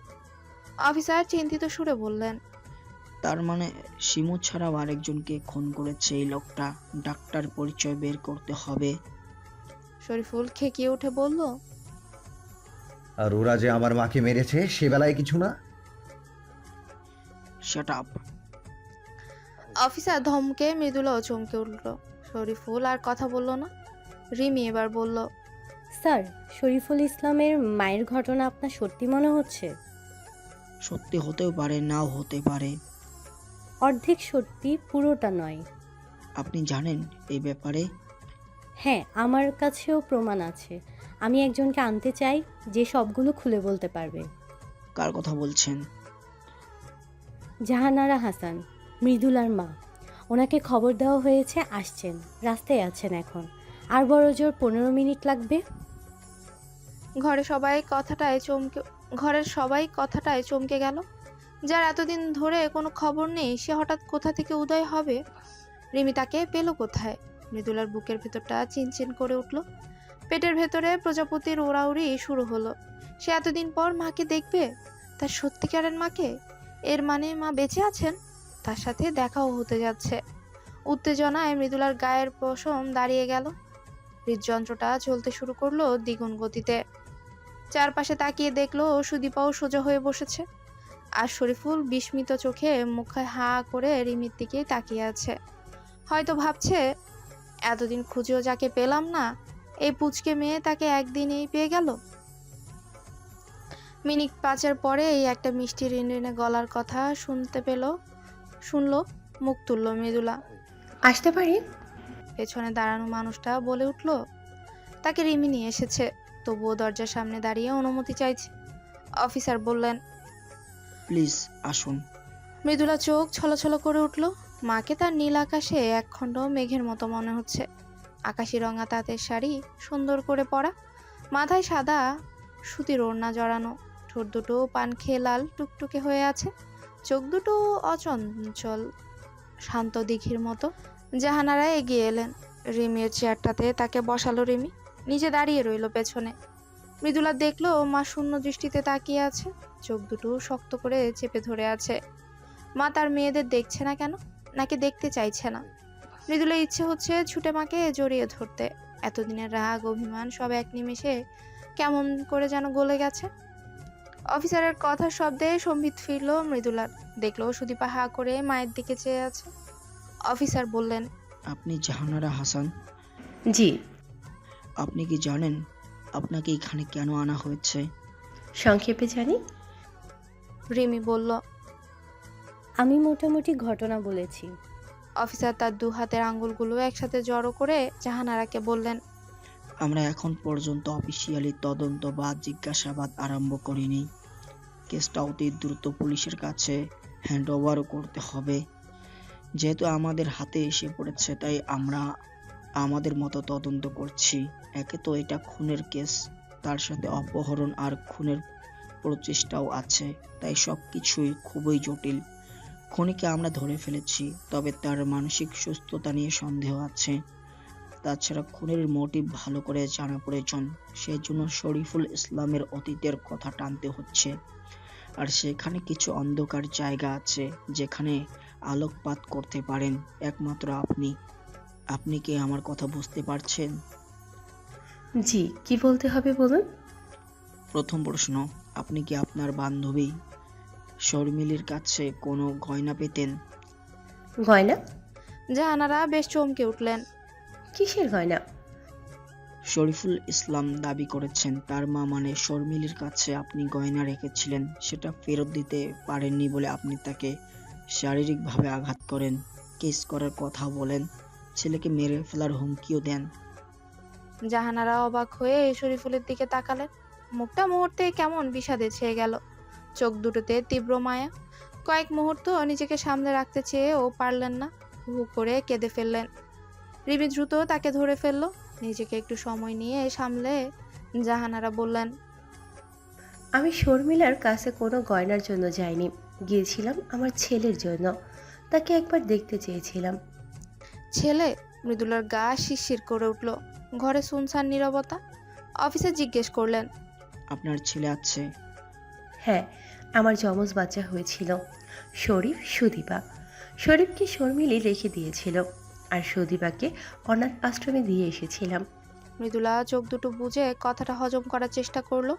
অফিসার চিন্তিত সুরে বললেন, তার মানে শিমু ছাড়াও আরেকজনকে খুন করেছে এই লোকটা। ডাক্তার পরিচয় বের করতে হবে। শরীফুল খেকিয়ে উঠে বলল, আর ওরা যে আমার মাকে মেরেছে সে বেলায় কিছু না? Shut up. অফিসার ধমকে মৃদুলাও চমকে উঠল। শরীফুল আর কথা বলল না। রিমি এবার বলল, স্যার, শরীফুল ইসলামের মায়ের ঘটনা আপনার সত্যি মনে হচ্ছে? সত্যি হতেও পারে, নাও হতে পারে। অর্ধেক সত্যি, পুরোটা নয়। আপনি জানেন এই ব্যাপারে? হ্যাঁ, আমার কাছেও প্রমাণ আছে। আমি একজনকে আনতে চাই যে সবগুলো খুলে বলতে পারবে। কার কথা বলছেন? জাহানারা হাসান, মৃদুলার মা। ওনাকে খবর দেওয়া হয়েছে, আসছেন, রাস্তায় আছেন এখন। আর বড় জোর 15 মিনিট লাগবে। ঘরের সবাই কথাটায় চমকে গেল। যার এতদিন ধরে কোনো খবর নেই সে হঠাৎ কোথা থেকে উদয় হবে? রিমি তাকে পেল কোথায়? মৃদুলার বুকের ভেতরটা চিনচিন করে উঠল। পেটের ভেতরে প্রজাপতির ওড়াউড়ি শুরু হলো। সে এতদিন পর মাকে দেখবে, তার সত্যিকারের মাকে। এর মানে মা বেঁচে আছেন, তার সাথে দেখাও হতে যাচ্ছে। উত্তেজনায় মৃদুলার গায়ের পশম দাঁড়িয়ে গেল। হৃদযন্ত্রটা চলতে শুরু করলো দ্বিগুণ গতিতে। চারপাশে তাকিয়ে দেখলো সুদীপাও সোজা হয়ে বসেছে, আর শরীফুল বিস্মিত চোখে মুখে হা করে রিমির দিকেই তাকিয়ে আছে। হয়তো ভাবছে, এতদিন খুঁজেও যাকে পেলাম না, এই পুচকে মেয়ে তাকে একদিনেই পেয়ে গেল। মিনিট 5 পরে এই একটা মিষ্টি রিনরিনে গলার কথা শুনলো। মুখ তুলল মৃদুলা। আসতে পারি? পেছনে দাঁড়ানো মানুষটা বলে উঠল, তাকে রিমি নিয়ে এসেছে, তবুও দরজার সামনে দাঁড়িয়ে অনুমতি চাইছে। অফিসার বললেন, প্লিজ আসুন। মৃদুলা চোখ ছলছল করে উঠল। মাকে তার নীল আকাশে একখণ্ড মেঘের মতো মনে হচ্ছে। আকাশি রঙা তাঁতের শাড়ি সুন্দর করে পরা, মাথায় সাদা সুতির ওড়না জড়ানো, ঠোঁট দুটো পান খেয়ে লাল টুকটুকে হয়ে আছে, চোখ দুটো অচঞ্চল শান্ত দিঘির মতো। জাহানারা এগিয়ে এলেন। রিমির চেয়ারটাতে তাকে বসালো রিমি, নিজে দাঁড়িয়ে রইল পেছনে। মৃদুলা দেখলো মা শূন্য দৃষ্টিতে তাকিয়ে আছে, চোখ দুটো শক্ত করে চেপে ধরে আছে। মা তার মেয়েদের দেখছে না কেন, নাকি দেখতে চাইছে না? মৃদুলার ইচ্ছে হচ্ছে ছুটে মাকে জড়িয়ে ধরতে। এতদিনের রাগ অভিমান সব এক নিমেষে কেমন করে যেন গলে গেছে। অফিসারের কথার শব্দে সম্বিত ফিরল মৃদুলার। দেখলো সুদীপা হা করে মায়ের দিকে চেয়ে আছে। অফিসার বললেন, আপনি জাহানারা হাসান? জি। আপনি কি জানেন আপনাকে এখানে কেন আনা হয়েছে? সংক্ষেপে জানি। রিমি বলল। আমি মোটামুটি ঘটনা বলেছি। অফিসার তার 2 হাতের আঙ্গুলগুলো একসাথে জড়ো করে জাহানারাকে বললেন, আমরা এখন পর্যন্ত অফিসিয়ালি তদন্ত বা জিজ্ঞাসাবাদ আরম্ভ করিনি। কেসটা অতি দ্রুত পুলিশের কাছে হ্যান্ড ওভারও করতে হবে। যেহেতু আমাদের হাতে এসে পড়েছে তাই আমরা আমাদের মতো তদন্ত করছি। একে তো এটা খুনের কেস, তার সাথে অপহরণ আর খুনের প্রচেষ্টাও আছে, তাই সবকিছুই খুবই জটিল। খুনিকে আমরা ধরে ফেলেছি, তবে তার মানসিক সুস্থতা নিয়ে সন্দেহ আছে। তাছাড়া খুনের মোটিভ ভালো করে জানা প্রয়োজন, সেজন্য শরীফুল ইসলামের অতীতের কথা টানতে হচ্ছে। আর সেখানে কিছু অন্ধকার জায়গা আছে যেখানে আলোকপাত করতে পারেন একমাত্র আপনি। আপনি কি আমার কথা বুঝতে পারছেন? জি, কি বলতে হবে বলুন। প্রথম প্রশ্ন, আপনি কি আপনার বান্ধবী শর্মিলীর কাছে কোনো গয়না পেতেন? গয়না? জাহানারা বেশ চমকে উঠলেন। কিসের গয়না? শরীফুল ইসলাম দাবি করেছেন তার মা মানে শর্মিলীর কাছে আপনি গয়না রেখেছিলেন, সেটা ফেরত দিতে পারেননি বলে আপনি তাকে শারীরিকভাবে আঘাত করেন, কেস করার কথা বলেন, ছেলেকে মেরে ফেলার হুমকিও দেন। জাহানারা অবাক হয়ে শরীফুলের দিকে তাকালেন। মুখটা মুহূর্তে কেমন বিষাদে ছেয়ে গেল, চোখ দুটোতে তীব্র মায়া। কয়েক মুহূর্ত নিজেকে সামলে রাখতে চেয়েও পারলেন না, হু করে কেঁদে ফেললেন। রিমি দ্রুত তাকে ধরে ফেললো। নিজেকে একটু সময় নিয়ে সামলে জাহানারা বললেন, আমি শর্মিলার কাছে কোনো গয়নার জন্য যাইনি, গিয়েছিলাম আমার ছেলের জন্য। তাকে একবার দেখতে চেয়েছিলাম। ছেলে? মৃদুলার গা শিরশির করে উঠল। ঘরে শুনশান নীরবতা। অফিসে জিজ্ঞেস করলেন, আপনার ছেলে আছে? হ্যাঁ, আমার যমজ বাচ্চা হয়েছিল, শরীফ সুদীপা। শরীফকে শর্মিলি রেখে দিয়েছিল, আর সুদীপাকে অনাথ আশ্রমে দিয়ে এসেছিলাম। মৃদুলা চোখ দুটো বুজে কথাটা হজম করার চেষ্টা করলো।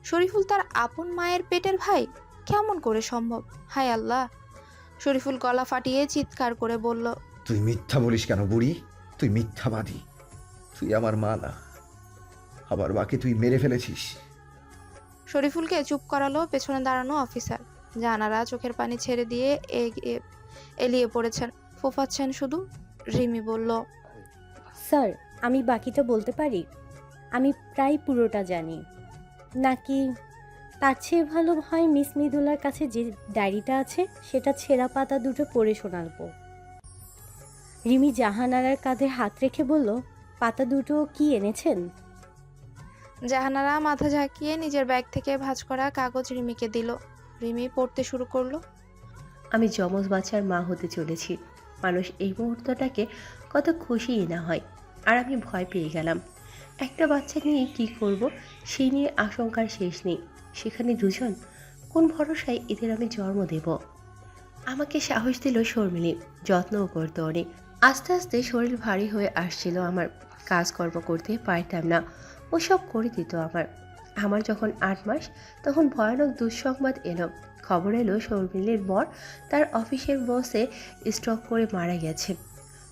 শরীফুল তার আপন মায়ের পেটের ভাই? কেমন করে সম্ভব? হায় আল্লাহ! শরীফুল গলা ফাটিয়ে চিৎকার করে বলল, তুই মিথ্যা বলিস কেন বুড়ি? তুই মিথ্যাবাদী। তুই আমার মা না, আমার মাকে তুই মেরে ফেলেছিস। শরীফুলকে চুপ করালো পেছনে দাঁড়ানো অফিসার। জানারা চোখের পানি ছেড়ে দিয়ে এলিয়ে পড়েছেন, ফোফাচ্ছেন শুধু। রিমি বলল, স্যার, আমি বাকিটা বলতে পারি? আমি প্রায় পুরোটা জানি। নাকি তার চেয়ে ভালো হয় মিস মৃদুলার কাছে যে ডায়েরিটা আছে সেটা ছেঁড়া পাতা দুটো পড়ে শোনাবো। রিমি জাহানারার কাঁধে হাত রেখে বলল, পাতা দুটো কি এনেছেন? জাহানারা মাথা ঝাঁকিয়ে নিজের ব্যাগ থেকে ভাঁজ করা কাগজ রিমিকে দিল। রিমি পড়তে শুরু করলো। আমি যমজ বাচ্চার মা হতে চলেছি। মানুষ এই মুহূর্তটাকে কত খুশিই না হয়, আর আমি ভয় পেয়ে গেলাম। একটা বাচ্চা নিয়ে কি করব সেই নিয়ে আশঙ্কার শেষ নেই। সেখানে দুজন, কোন ভরসায় এদের আমি জন্ম দেব? আমাকে সাহস দিল শর্মিলী, যত্নও করতো অনেক। আস্তে আস্তে শরীর ভারী হয়ে আসছিল আমার, কাজকর্ম করতে পারতাম না, ও সব করে দিত আমার। আমার যখন 8 মাস, তখন ভয়ানক দুঃসংবাদ এলো। খবর এলো শর্মিলীর বর তার অফিসের বসে স্ট্রোক করে মারা গেছে।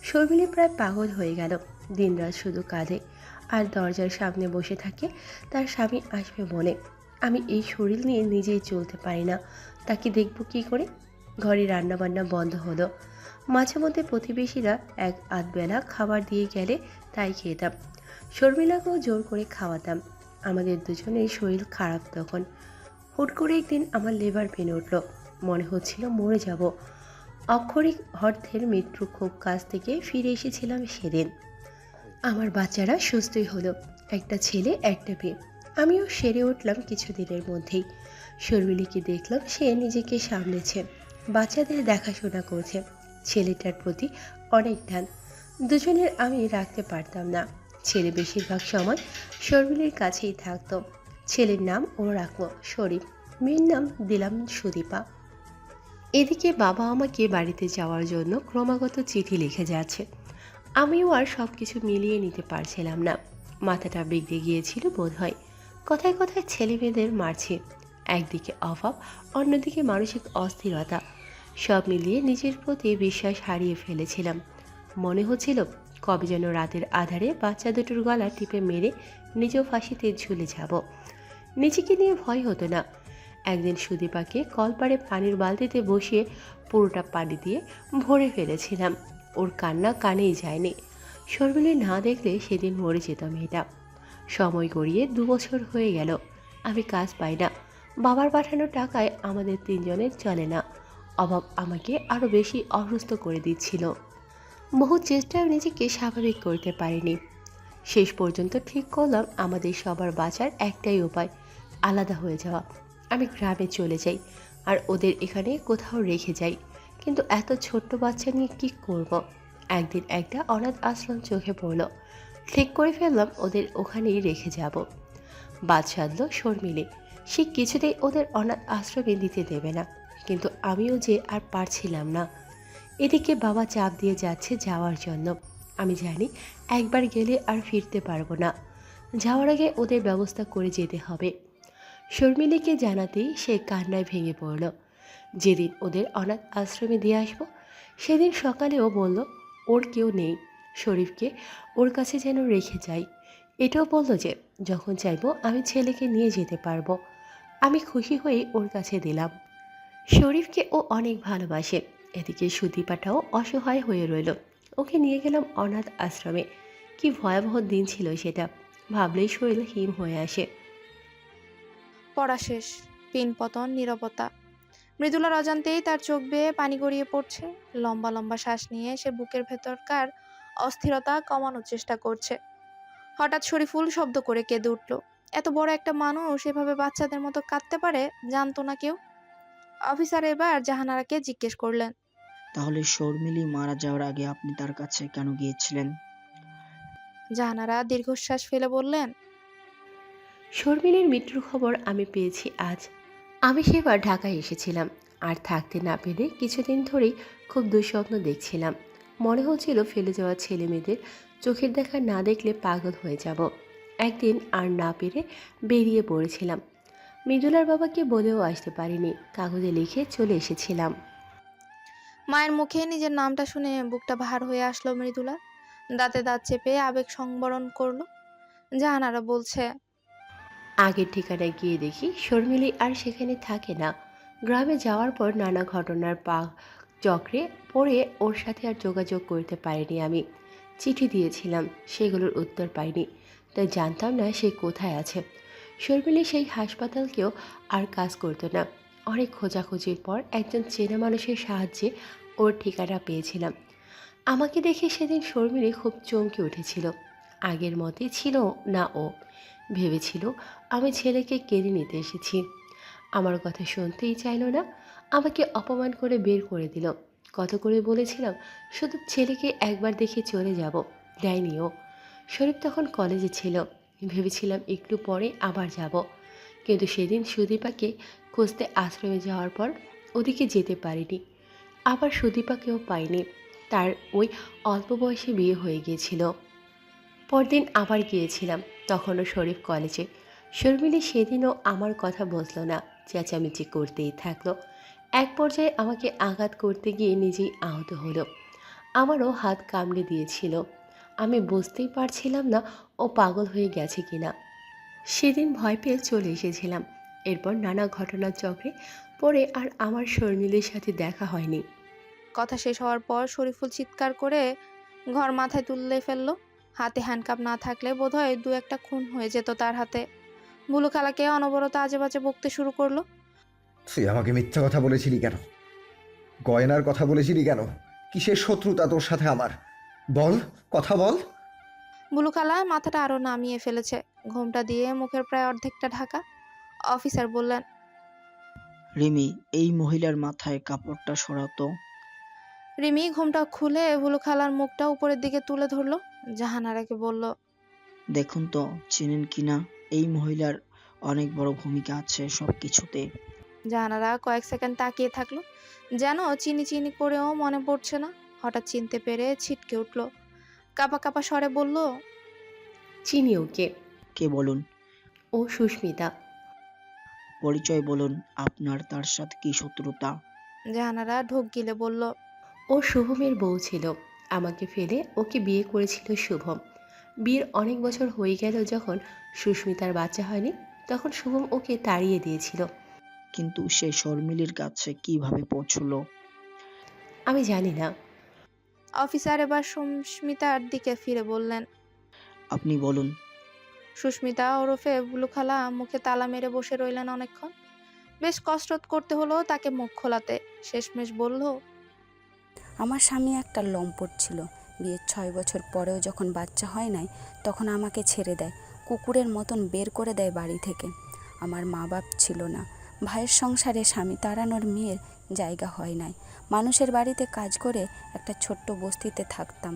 শর্মিলী প্রায় পাগল হয়ে গেল, দিনরাত শুধু কাঁদে আর দরজার সামনে বসে থাকে তার স্বামী আসবে বলে। আমি এই শরীর নিয়ে নিজেই চলতে পারি না, তাকে দেখব কি করে? ঘরে রান্নাবান্না বন্ধ হলো। মাঝে মধ্যে প্রতিবেশীরা এক আধবেলা খাবার দিয়ে গেলে তাই খেতাম। শর্মিলাকেও জোর করে খাওয়াতাম। আমাদের দুজনের শরীর খারাপ তখন। হুট করে একদিন আমার লিভার পেন উঠল, মনে হচ্ছিল মরে যাব। অক্ষরিক অর্থের মৃত্যু খুব কাছ থেকে ফিরে এসেছিলাম সেদিন। আমার বাচ্চারা সুস্থই হলো, একটা ছেলে একটা মেয়ে। আমিও সেরে উঠলাম কিছুদিনের মধ্যেই। শর্মিলীকে দেখলাম সে নিজেকে সামলেছে, বাচ্চাদের দেখাশোনা করছে। ছেলেটার প্রতি অনেক টান, দুজনের আমি রাখতে পারতাম না। ছেলে বেশিরভাগ সময় শর্মিলীর কাছেই থাকতো। ছেলের নাম ও রাখবো শরীফ, মেয়ের নাম দিলাম সুদীপা। এদিকে বাবা আমাকে বাড়িতে যাওয়ার জন্য ক্রমাগত চিঠি লিখে যাচ্ছে। আমিও আর সব কিছু মিলিয়ে নিতে পারছিলাম না, মাথাটা বিগড়ে গিয়েছিল বোধ হয়। কথায় কথায় ছেলে মেয়েদের মারছে, একদিকে অভাব, অন্যদিকে মানসিক অস্থিরতা। সব মিলিয়ে নিজের প্রতি বিশ্বাস হারিয়ে ফেলেছিলাম। মনে হচ্ছিল কবে যেন রাতের আধারে বাচ্চা দুটোর গলা টিপে মেরে নিজেও ফাঁসিতে ঝুলে যাব। নিজেকে নিয়ে ভয় হতো না। একদিন সুদীপাকে কলপাড়ে পানির বালতিতে বসিয়ে পুরোটা পানি দিয়ে ভরে ফেলেছিলাম। ওর কান্না কানেই যায়নি। শর্মিলী না দেখলে সেদিন মরে যেত মেয়েটা। সময় গড়িয়ে 2 বছর হয়ে গেল। আমি কাজ পাই না, বাবার পাঠানো টাকায় আমাদের 3 জনের চলে না। অভাব আমাকে আরও বেশি অসুস্থ করে দিচ্ছিল। বহু চেষ্টায় নিজেকে স্বাভাবিক করতে পারিনি। শেষ পর্যন্ত ঠিক করলাম আমাদের সবার বাঁচার একটাই উপায়, আলাদা হয়ে যাওয়া। আমি গ্রামে চলে যাই আর ওদের এখানে কোথাও রেখে যাই। কিন্তু এত ছোট্ট বাচ্চা নিয়ে কী করব? একদিন একটা অনাথ আশ্রম চোখে পড়ল। ঠিক করে ফেললাম ওদের ওখানেই রেখে যাব। বাদ সাধল শর্মিলী। সে কিছুতেই ওদের অনাথ আশ্রমে দিতে দেবে না, কিন্তু আমিও যে আর পারছিলাম না। এদিকে বাবা চাপ দিয়ে যাচ্ছে যাওয়ার জন্য। আমি জানি একবার গেলে আর ফিরতে পারবো না। যাওয়ার আগে ওদের ব্যবস্থা করে যেতে হবে। শর্মিলীকে জানাতেই সে কান্নায় ভেঙে পড়ল। যেদিন ওদের অনাথ আশ্রমে দিয়ে আসবো সেদিন সকালেও বলল ওর কেউ নেই, শরীফকে ওর কাছে যেন রেখে যাই। এটাও বলল যে যখন চাইবো আমি ছেলেকে নিয়ে যেতে পারবো। আমি খুশি হয়ে ওর কাছে দিলাম। শরীফকে ও অনেক ভালোবাসে। এদিকে সুদীপাটাও অসহায় হয়ে রইল। ওকে নিয়ে গেলাম অনাথ আশ্রমে। কি ভয়াবহ দিন ছিল সেটা, ভাবলেই শরীর হিম হয়ে আসে। পড়া শেষ। পিনপতন, নীরবতা। মৃদুলার অজান্তেই তার চোখ বেয়ে পানি গড়িয়ে পড়ছে। লম্বা লম্বা শ্বাস নিয়ে সে বুকের ভেতরকার অস্থিরতা কমানোর চেষ্টা করছে। হঠাৎ শরীফুল শব্দ করে কেঁদে উঠল। এত বড় একটা মানুষ এভাবে বাচ্চাদের মতো কাঁদতে পারে, জানতো না কেউ। অফিসার এবার জাহানারাকে জিজ্ঞেস করলেন, তাহলে শর্মিলী মারা যাওয়ার আগে আপনি তার কাছে কেন গিয়েছিলেন? জাহানারা দীর্ঘশ্বাস ফেলে বললেন, শর্মিলীর মৃত্যুর খবর আমি পেয়েছি আজ। আমি সেবার ঢাকায় এসেছিলাম, আর থাকতে না পেরে কিছুদিন ধরেই খুব দুঃস্বপ্ন দেখছিলাম। মনে হচ্ছিল ফেলে যাওয়া ছেলে মেয়েদের চোখের দেখা না দেখলে পাগল হয়ে যাব। একদিন আর না পেরে বেরিয়ে পড়েছিলাম। মৃদুলার বাবাকে বলেও আসতে পারিনি, কাগজে লিখে চলে এসেছিলাম। মায়ের মুখে নিজের নামটা শুনে বুকটা ভার হয়ে আসলো মৃদুলা। দাঁতে দাঁত চেপে আবেগ সংবরণ করলো। জাহানারা বলছে, আগের ঠিকানায় গিয়ে দেখি শর্মিলী আর সেখানে থাকে না। গ্রামে যাওয়ার পর নানা ঘটনার চক্রে পড়ে ওর সাথে আর যোগাযোগ করতে পারিনি আমি। চিঠি দিয়েছিলাম, সেগুলোর উত্তর পাইনি, তাই জানতাম না সে কোথায় আছে। শর্মিলী সেই হাসপাতালকেও আর কাজ করতো না। অনেক খোঁজাখুঁজির পর একজন চেনা মানুষের সাহায্যে ওর ঠিকানা পেয়েছিলাম। আমাকে দেখে সেদিন শর্মিলী খুব চমকে উঠেছিল। আগের মতোই ছিল না ও। ভেবেছিল আমি ছেলেকে কেড়ে নিতে এসেছি। আমার কথা শুনতেই চাইল না, আমাকে অপমান করে বের করে দিল। কত করে বলেছিলাম শুধু ছেলেকে একবার দেখে চলে যাব, দেয়নি ও। শরীফ তখন কলেজে ছিল, ভেবেছিলাম একটু পরে আবার যাব। কিন্তু সেদিন সুদীপাকে খুঁজতে আশ্রমে যাওয়ার পর ওদিকে যেতে পারিনি। আবার সুদীপাকেও পাইনি, তার ওই অল্প বয়সে বিয়ে হয়ে গিয়েছিল। পরদিন আবার গিয়েছিলাম, তখনও শরীফ কলেজে। শর্মিলী সেদিনও আমার কথা বুঝলো না, চেঁচামেচি করতেই থাকলো। এক পর্যায়ে আমাকে আঘাত করতে গিয়ে নিজেই আহত হলো। আমারও হাত কামড়ে দিয়েছিল। আমি বুঝতেই পারছিলাম না ও পাগল হয়ে গেছে কিনা। সেদিন ভয় পেয়ে চলে এসেছিলাম। এরপর নানা ঘটনার চক্রে পড়ে আর আমার শর্মিলীর সাথে দেখা হয়নি। কথা শেষ হওয়ার পর শরীফুল চিৎকার করে ঘর মাথায় তুলে ফেললো। হাতে হ্যান্ডকাপ না থাকলে বোধহয় দু একটা খুন হয়ে যেত তার হাতে। বুলু খালাকে অনবরত আজে বাজে বকতে শুরু করলো। তুই আমাকে মিথ্যা কথা বলেছিলি কেন? গয়নার কথা বলেছিলি কেন? কিসের শত্রুতা তোর সাথে আমার? বল, কথা বল। বুলু খালা মাথাটা আরো নামিয়ে ফেলেছে, ঘোমটা দিয়ে মুখের প্রায় অর্ধেকটা ঢাকা। অফিসার বললেন, রিমি, এই মহিলার মাথায় কাপড়টা সরাতো। রিমি ঘোমটা খুলে বুলু খালার মুখটা উপরের দিকে তুলে ধরলো। জাহানারাকে বলল, দেখুন তো চেনেন কিনা, এই মহিলার অনেক বড় ভূমিকা আছে সবকিছুতে। জাহানারা কয়েক সেকেন্ড তাকিয়ে থাকলো, যেন চিনি চিনি করেও মনে পড়ছে না। হঠাৎ চিনতে পেরে ছিটকে উঠলো, কাপা কাপা স্বরে বলল, চিনি ওকে, কে বলুন? ও সুস্মিতা। পরিচয় বলুন, আপনার তার সাথে কি শত্রুতা? জাহানারা ঢোক গিলে বলল, ও শুভমের বউ ছিল, আমাকে ফেলে ওকে বিয়ে করেছিল শুভম। বিয়ের অনেক বছর হয়ে গেল যখন সুস্মিতার বাচ্চা হয়নি, তখন শুভম ওকে তাড়িয়ে দিয়েছিল। কিন্তু সে শর্মিলীর কাছে কিভাবে পৌঁছলো? আমি জানি না। অফিসার এবার সুস্মিতার দিকে ফিরে বললেন, আপনি বলুন। সুস্মিতা ওরফে বুলু খালা মুখে তালা মেরে বসে রইলেন অনেকক্ষণ। বেশ কসরত করতে হলো তাকে মুখ খোলাতে। শেষমেশ বলল, আমার স্বামী একটা লম্পট ছিল। বিয়ের 6 বছর পরেও যখন বাচ্চা হয় নাই, তখন আমাকে ছেড়ে দেয়, কুকুরের মতন বের করে দেয় বাড়ি থেকে। আমার মা বাপ ছিল না। ভাইয়ের সংসারে স্বামী তাড়ানোর মেয়ের জায়গা হয় নাই। মানুষের বাড়িতে কাজ করে একটা ছোট্ট বস্তিতে থাকতাম।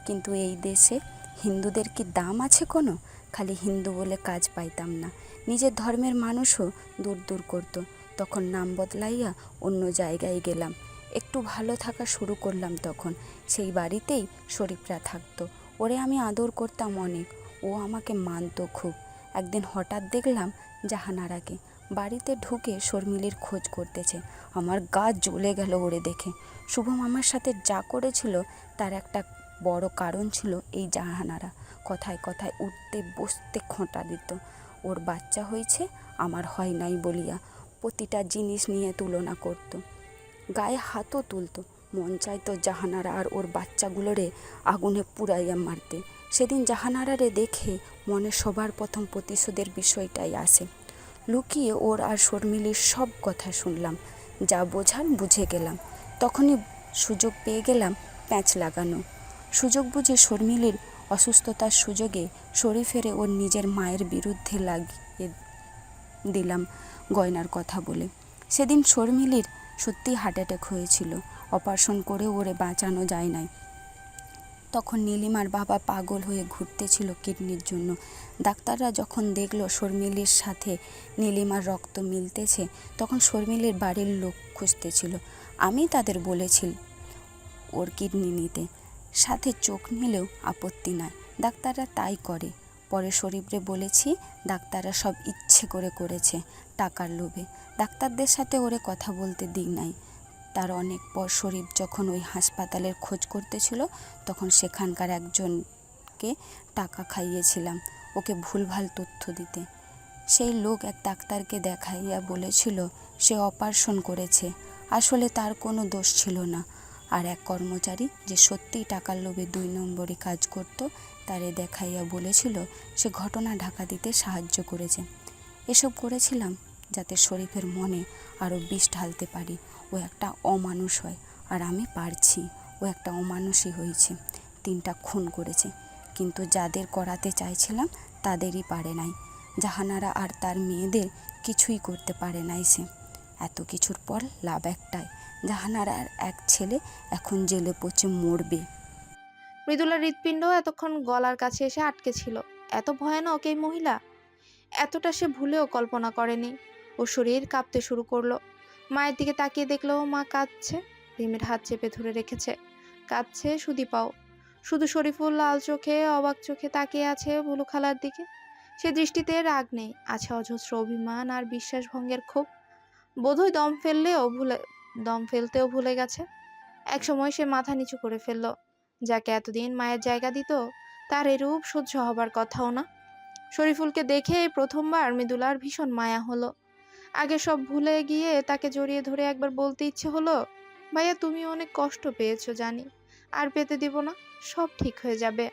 কিন্তু এই দেশে হিন্দুদের কি দাম আছে কোনো? খালি হিন্দু বলে কাজ পাইতাম না। নিজের ধর্মের মানুষও দূর দূর করতো। তখন নাম বদলাইয়া অন্য জায়গায় গেলাম। একটু ভালো থাকা শুরু করলাম তখন। সেই বাড়িতেই শরীফরা থাকতো। ওরে আমি আদর করতাম অনেক, ও আমাকে মানতো খুব। একদিন হঠাৎ দেখলাম জাহানারাকে বাড়িতে ঢুকে শর্মিলীর খোঁজ করতেছে। আমার গা জ্বলে গেল ওরে দেখে। শুভম আমার সাথে যা করেছিল তার একটা বড় কারণ ছিল এই জাহানারা। কথায় কথায় উঠতে বসতে খোঁটা দিত। ওর বাচ্চা হয়েছে, আমার হয় নাই বলিয়া প্রতিটা জিনিস নিয়ে তুলনা করত। গায়ে হাতও তুলতো। মন চাইতো জাহানারা আর ওর বাচ্চাগুলোরে আগুনে পুড়াইয়া মারতে। সেদিন জাহানারারে দেখে মনে সবার প্রথম প্রতিশোধের বিষয়টাই আসে। লুকিয়ে ওর আর শর্মিলীর সব কথা শুনলাম, যা বোঝার বুঝে গেলাম। তখনই সুযোগ পেয়ে গেলাম প্যাঁচ লাগানো। সুযোগ বুঝে শর্মিলীর অসুস্থতার সুযোগে শরীফেরে ওর নিজের মায়ের বিরুদ্ধে লাগিয়ে দিলাম গয়নার কথা বলে। সেদিন শর্মিলীর সত্যি হার্ট অ্যাটাক হয়েছিল। অপারেশন করে ওরে বাঁচানো যায় নাই। তখন নীলিমার বাবা পাগল হয়ে ঘুরতেছিল কিডনির জন্য। ডাক্তাররা যখন দেখলো শর্মিলীর সাথে নীলিমার রক্ত মিলতেছে, তখন শর্মিলীর বাড়ির লোক খুঁজতেছিল। আমি তাদের বলেছি ওর কিডনি নিতে, সাথে চোখ নিলেও আপত্তি নাই। ডাক্তাররা তাই করে। পরে শরীফরে বলেছি, ডাক্তাররা সব ইচ্ছে করে করেছে টাকার লোভে। ডাক্তারদের সাথে ওরে কথা বলতে দিই নাই। তার অনেক পর শরীফ যখন ওই হাসপাতালের খোঁজ করতেছিল, তখন সেখানকার একজনকে টাকা খাইয়েছিলাম ওকে ভুলভাল তথ্য দিতে। সেই লোক এক ডাক্তারকে দেখাইয়া বলেছিল সে অপারেশন করেছে, আসলে তার কোনো দোষ ছিল না। আর এক কর্মচারী যে সত্যিই টাকার লোভে 2 নম্বরে কাজ করত, তারে দেখাইয়া বলেছিল সে ঘটনা ঢাকা দিতে সাহায্য করেছে। এসব করেছিলাম যাতে শরীফের মনে আরও বিষ ঢালতে পারি। ও একটা অমানুষ হয়, আর আমি পারছি। ও একটা অমানুষই হয়েছে, 3টা খুন করেছে। কিন্তু যাদের করাতে চাইছিলাম তাদেরই পারে নাই। জাহানারা আর তার মেয়েদের কিছুই করতে পারে নাই সে। এত কিছুর পর লাভ একটাই, জাহানারার এক ছেলে এখন জেলে পচে মরবে। মৃদুলার হৃৎপিণ্ড এতক্ষণ গলার কাছে এসে আটকে ছিল। এত ভয়ানক এই মহিলা, এতটা সে ভুলেও কল্পনা করেনি। ও শরীর কাঁপতে শুরু করলো। মায়ের দিকে তাকিয়ে দেখলো মা কাঁদছে, রিমির হাত চেপে ধরে রেখেছে। কাঁদছে সুদীপাও। শুধু শরীফুল লাল চোখে অবাক চোখে তাকিয়ে আছে বুলু খালার দিকে। সে দৃষ্টিতে রাগ নেই, আছে অজস্র অভিমান আর বিশ্বাসভঙ্গের ক্ষোভ। বোধহয় দম ফেলতেও ভুলে গেছে। একসময় সে মাথা নিচু করে ফেলল। যাকে এতদিন মায়ের জায়গা দিত, তার এরূপ সহ্য হবার কথাও না। শরীফুলকে দেখে এই প্রথমবার মৃদুলার ভীষণ মায়া হলো। আগে সব ভুলে গিয়ে তাকে জড়িয়ে ধরে একবার বলতে ইচ্ছে হলো, ভাইয়া তুমি অনেক কষ্ট পেয়েছো জানি, আর পেতে দিব না, সব ঠিক হয়ে যাবে।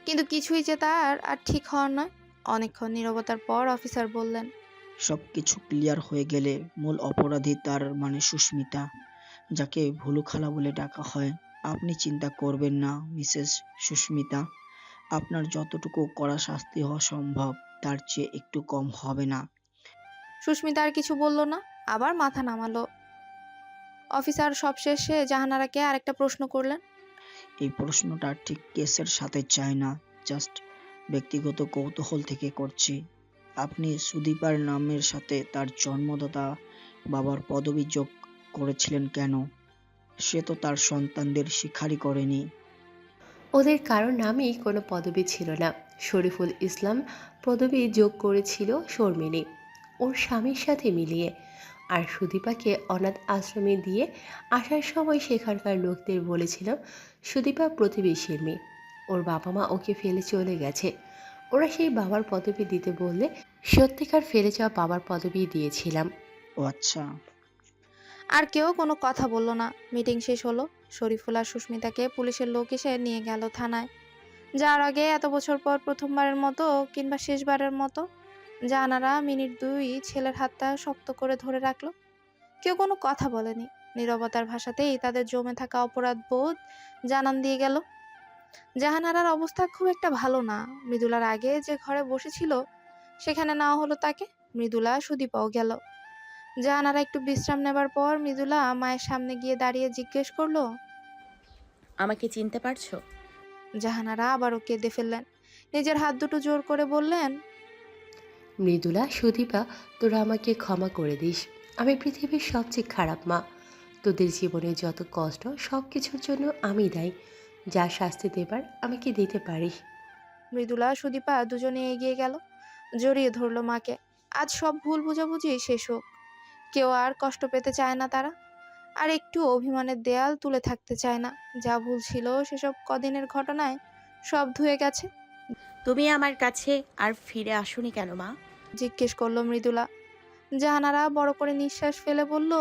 কিন্তু কিছুই যে তার আর ঠিক হওয়ার নয়। অনেকক্ষণ নীরবতার পর অফিসার বললেন, সবকিছু ক্লিয়ার হয়ে গেলে মূল অপরাধী তার মানে সুস্মিতা, যাকে ভুলু খালা বলে ডাকা হয়। আপনি চিন্তা করবেন না মিসেস সুস্মিতা। আপনার যতটুকু কড়া শাস্তি হওয়া সম্ভব তার চেয়ে একটু কম হবে না। সুস্মিতা আর কিছু বলল না, আবার মাথা নামালো। অফিসার সবশেষে জাহানারাকে আরেকটা প্রশ্ন করলেন। এই প্রশ্নটা ঠিক কেসের সাথে চায় না, জাস্ট ব্যক্তিগত কৌতূহল থেকে করছি। আপনি সুদীপার নামের সাথে তার জন্মদাতা বাবার পদবি যোগ করেছিলেন কেন? সে তো তার সন্তানদের শিকারই করেনি। ওদের কারোর নামেই কোনো পদবি ছিল না। শরীফুল ইসলাম পদবি যোগ করেছিল শর্মিনী, ওর স্বামীর সাথে মিলিয়ে। আর সুদীপাকে অনাথ আশ্রমে দিয়ে আসার সময় সেখানকার লোকদের বলেছিলাম সুদীপা প্রতিবেশীর মেয়ে, ওর বাবা মা ওকে ফেলে চলে গেছে। ওরা সেই বাবার পদবি দিতে বললে সত্যিকার ফেলে যাওয়া বাবার পদবি দিয়েছিলাম। ও আচ্ছা। আর কেউ কোনো কথা বলল না। মিটিং শেষ হলো। শরীফুল আর সুস্মিতাকে পুলিশের লোক এসে নিয়ে গেল থানায়। যার আগে এত বছর পর প্রথমবারের মতো কিংবা শেষবারের মতো জাহানারা মিনিট দুই ছেলের হাতটা শক্ত করে ধরে রাখলো। কেউ কোনো কথা বলেনি। নীরবতার ভাষাতেই তাদের জমে থাকা অপরাধ বোধ জানান দিয়ে গেল। জাহানারার অবস্থা খুব একটা ভালো না। মৃদুলার আগে যে ঘরে বসেছিল সেখানে নেওয়া হলো তাকে। মৃদুলা সুদীপাও গেল। জাহানারা একটু বিশ্রাম নেবার পর মৃদুলা মায়ের সামনে গিয়ে দাঁড়িয়ে জিজ্ঞেস করলো, আমাকে চিনতে পারছো? জাহানারা আবারও কেঁদে ফেললেন। নিজের হাত দুটো জোর করে বললেন, মৃদুলা, সুদীপা, তোরা আমাকে ক্ষমা করে দিস। আমি পৃথিবীর সবচেয়ে খারাপ মা। তোদের জীবনে যত কষ্ট সব কিছুর জন্য আমি দায়ী। যা শাস্তি দেবার আমাকে দিতে পারিস। মৃদুলা সুদীপা দুজনে এগিয়ে গেল, জড়িয়ে ধরলো মাকে। আজ সব ভুল বোঝাবুঝি শেষ হোক। কেউ আর কষ্ট পেতে চায় না তারা। আর একটু অভিমানের দেয়াল তুলে থাকতে চায় না। যা ভুল ছিল সেসব কদিনের ঘটনায় সব ধুয়ে গেছে। তুমি আমার কাছে আর ফিরে আসোনি কেন মা? জিজ্ঞেস করলো মৃদুলা। জাহানারা বড় করে নিঃশ্বাস ফেলে বলল,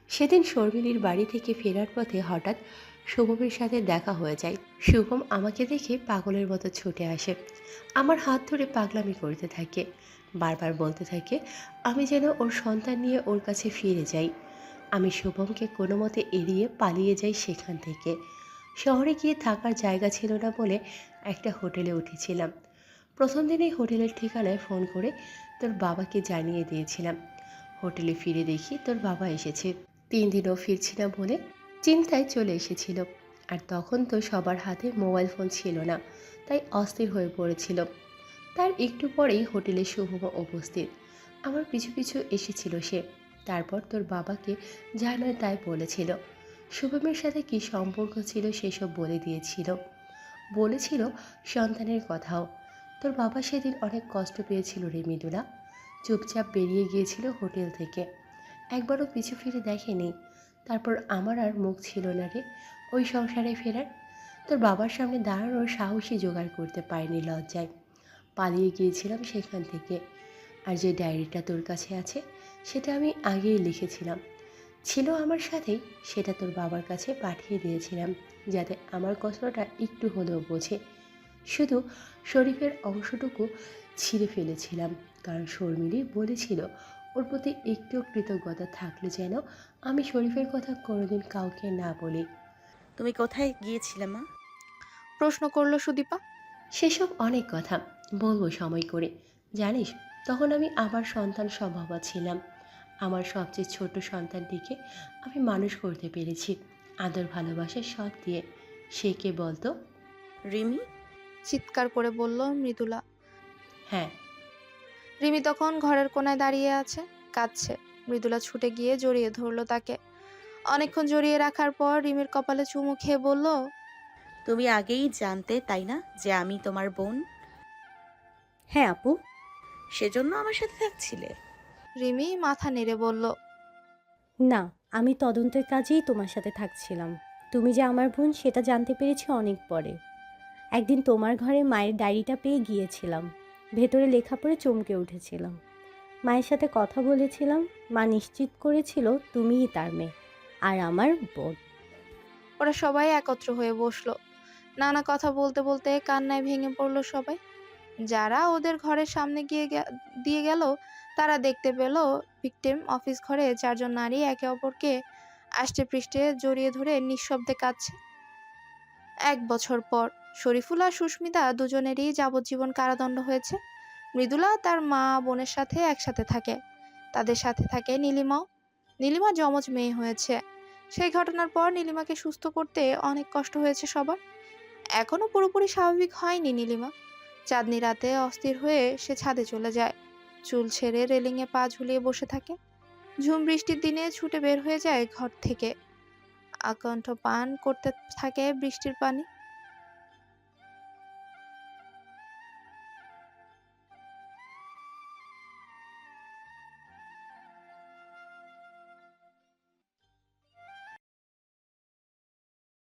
সেদিন শর্মিলীর বাড়ি থেকে ফেরার পথে হঠাৎ শুভমের সাথে দেখা হয়ে যায়। শুভম আমাকে দেখে পাগলের মতো ছুটে আসে, আমার হাত ধরে পাগলামি করতে থাকে, বারবার বলতে থাকে আমি যেন ওর সন্তান নিয়ে ওর কাছে ফিরে যাই। আমি শুভমকে কোনো মতে এড়িয়ে পালিয়ে যাই সেখান থেকে। শহরে গিয়ে থাকার জায়গা ছিল না বলে একটা হোটেলে উঠেছিলাম। প্রথম দিনেই হোটেলের ঠিকানায় ফোন করে তোর বাবাকে জানিয়ে দিয়েছিলাম। হোটেলে ফিরে দেখি তোর বাবা এসেছে। 3 দিনও ফিরছি না বলে চিন্তায় চলে এসেছিল। আর তখন তো সবার হাতে মোবাইল ফোন ছিল না, তাই অস্থির হয়ে পড়েছিল। তার একটু পরেই হোটেলে শুভম উপস্থিত। আমার পিছু পিছু এসেছিল সে। তারপর তোর বাবাকে যা নয় তাই বলেছিল। শুভমের সাথে কী সম্পর্ক ছিল সেসব বলে দিয়েছিল। বলেছিল সন্তানের কথাও। তোর বাবা সেদিন অনেক কষ্ট পেয়েছিল রে মৃদুলা। চুপচাপ বেরিয়ে গিয়েছিল হোটেল থেকে, একবারও পিছু ফিরে দেখেনি। তারপর আমার আর মুখ ছিল না রে ওই সংসারে ফেরার। তোর বাবার সামনে দাঁড়ানোর সাহসী জোগাড় করতে পারিনি লজ্জায়। পালিয়ে গিয়েছিলাম সেখান থেকে। আর যে ডায়েরিটা তোর কাছে আছে সেটা আমি আগেই লিখেছিলাম, ছিল আমার সাথেই। সেটা তোর বাবার কাছে পাঠিয়ে দিয়েছিলাম যাতে আমার কষ্টটা একটু হলেও বোঝে। শুধু শরীফের অংশটুকু ছিঁড়ে ফেলেছিলাম, কারণ শর্মিলী বলেছিল ওর প্রতি একটু কৃতজ্ঞতা থাকলে যেন আমি শরীফের কথা কোনোদিন কাউকে না বলি। তুমি কোথায় গিয়েছিলে মা? প্রশ্ন করলো সুদীপা। সেসব অনেক কথা বলবো সময় করে। জানিস, তখন আমি আবার সন্তান সম্ভবা ছিলাম। আমার সবচেয়ে ছোট সন্তানটিকে আমি মানুষ করতে পেরেছি আদর ভালোবাসার সব দিয়ে। সে কে বলতো? রিমি? চিৎকার করে বলল মৃদুলা। হ্যাঁ। রিমি তখন ঘরের কোনায় দাঁড়িয়ে আছে, কাঁদছে। মৃদুলা ছুটে গিয়ে জড়িয়ে ধরলো তাকে। অনেকক্ষণ জড়িয়ে রাখার পর রিমির কপালে চুমু খেয়ে বলল, তুমি আগেই জানতে তাই না যে আমি তোমার বোন? হ্যাঁ আপু। সেজন্য আমার সাথে থাকছিলে? রিমি মাথা নেড়ে বলল, না, আমি তদন্তের কাজেই তোমার সাথে থাকছিলাম। তুমি যে আমার বোন সেটা জানতে পেরেছি অনেক পরে। একদিন তোমার ঘরে মায়ের ডায়েরিটা পেয়ে গিয়েছিলাম। ভেতরে লেখা পড়ে চমকে উঠেছিলাম। মায়ের সাথে কথা বলেছিলাম। মা নিশ্চিত করেছিল তুমিই তার মেয়ে আর আমার বোন। ওরা সবাই একত্র হয়ে বসলো। নানা কথা বলতে বলতে কান্নায় ভেঙে পড়লো সবাই। যারা ওদের ঘরের সামনে দিয়ে গেল তারা দেখতে পেল ভিকটিম অফিস ঘরে 4 জন নারী একে অপরকে আষ্টে পৃষ্ঠে জড়িয়ে ধরে নিঃশব্দে কাঁদছে। 1 বছর পর শরীফুল আর সুস্মিতা দুজনেরই যাবজ্জীবন কারাদণ্ড হয়েছে। মৃদুলা তার মা বোনের সাথে একসাথে থাকে। তাদের সাথে থাকে নীলিমাও। নীলিমা যমজ মেয়ে হয়েছে। সেই ঘটনার পর নীলিমাকে সুস্থ করতে অনেক কষ্ট হয়েছে সবার। এখনো পুরোপুরি স্বাভাবিক হয়নি নীলিমা। চাঁদনি রাতে অস্থির হয়ে সে ছাদে চলে যায়। চুল ছেড়ে রেলিংয়ে পা ঝুলিয়ে বসে থাকে। ঝুম বৃষ্টির দিনে ছুটে বের হয়ে যায় ঘর থেকে। আকণ্ঠ পান করতে থাকে বৃষ্টির পানি।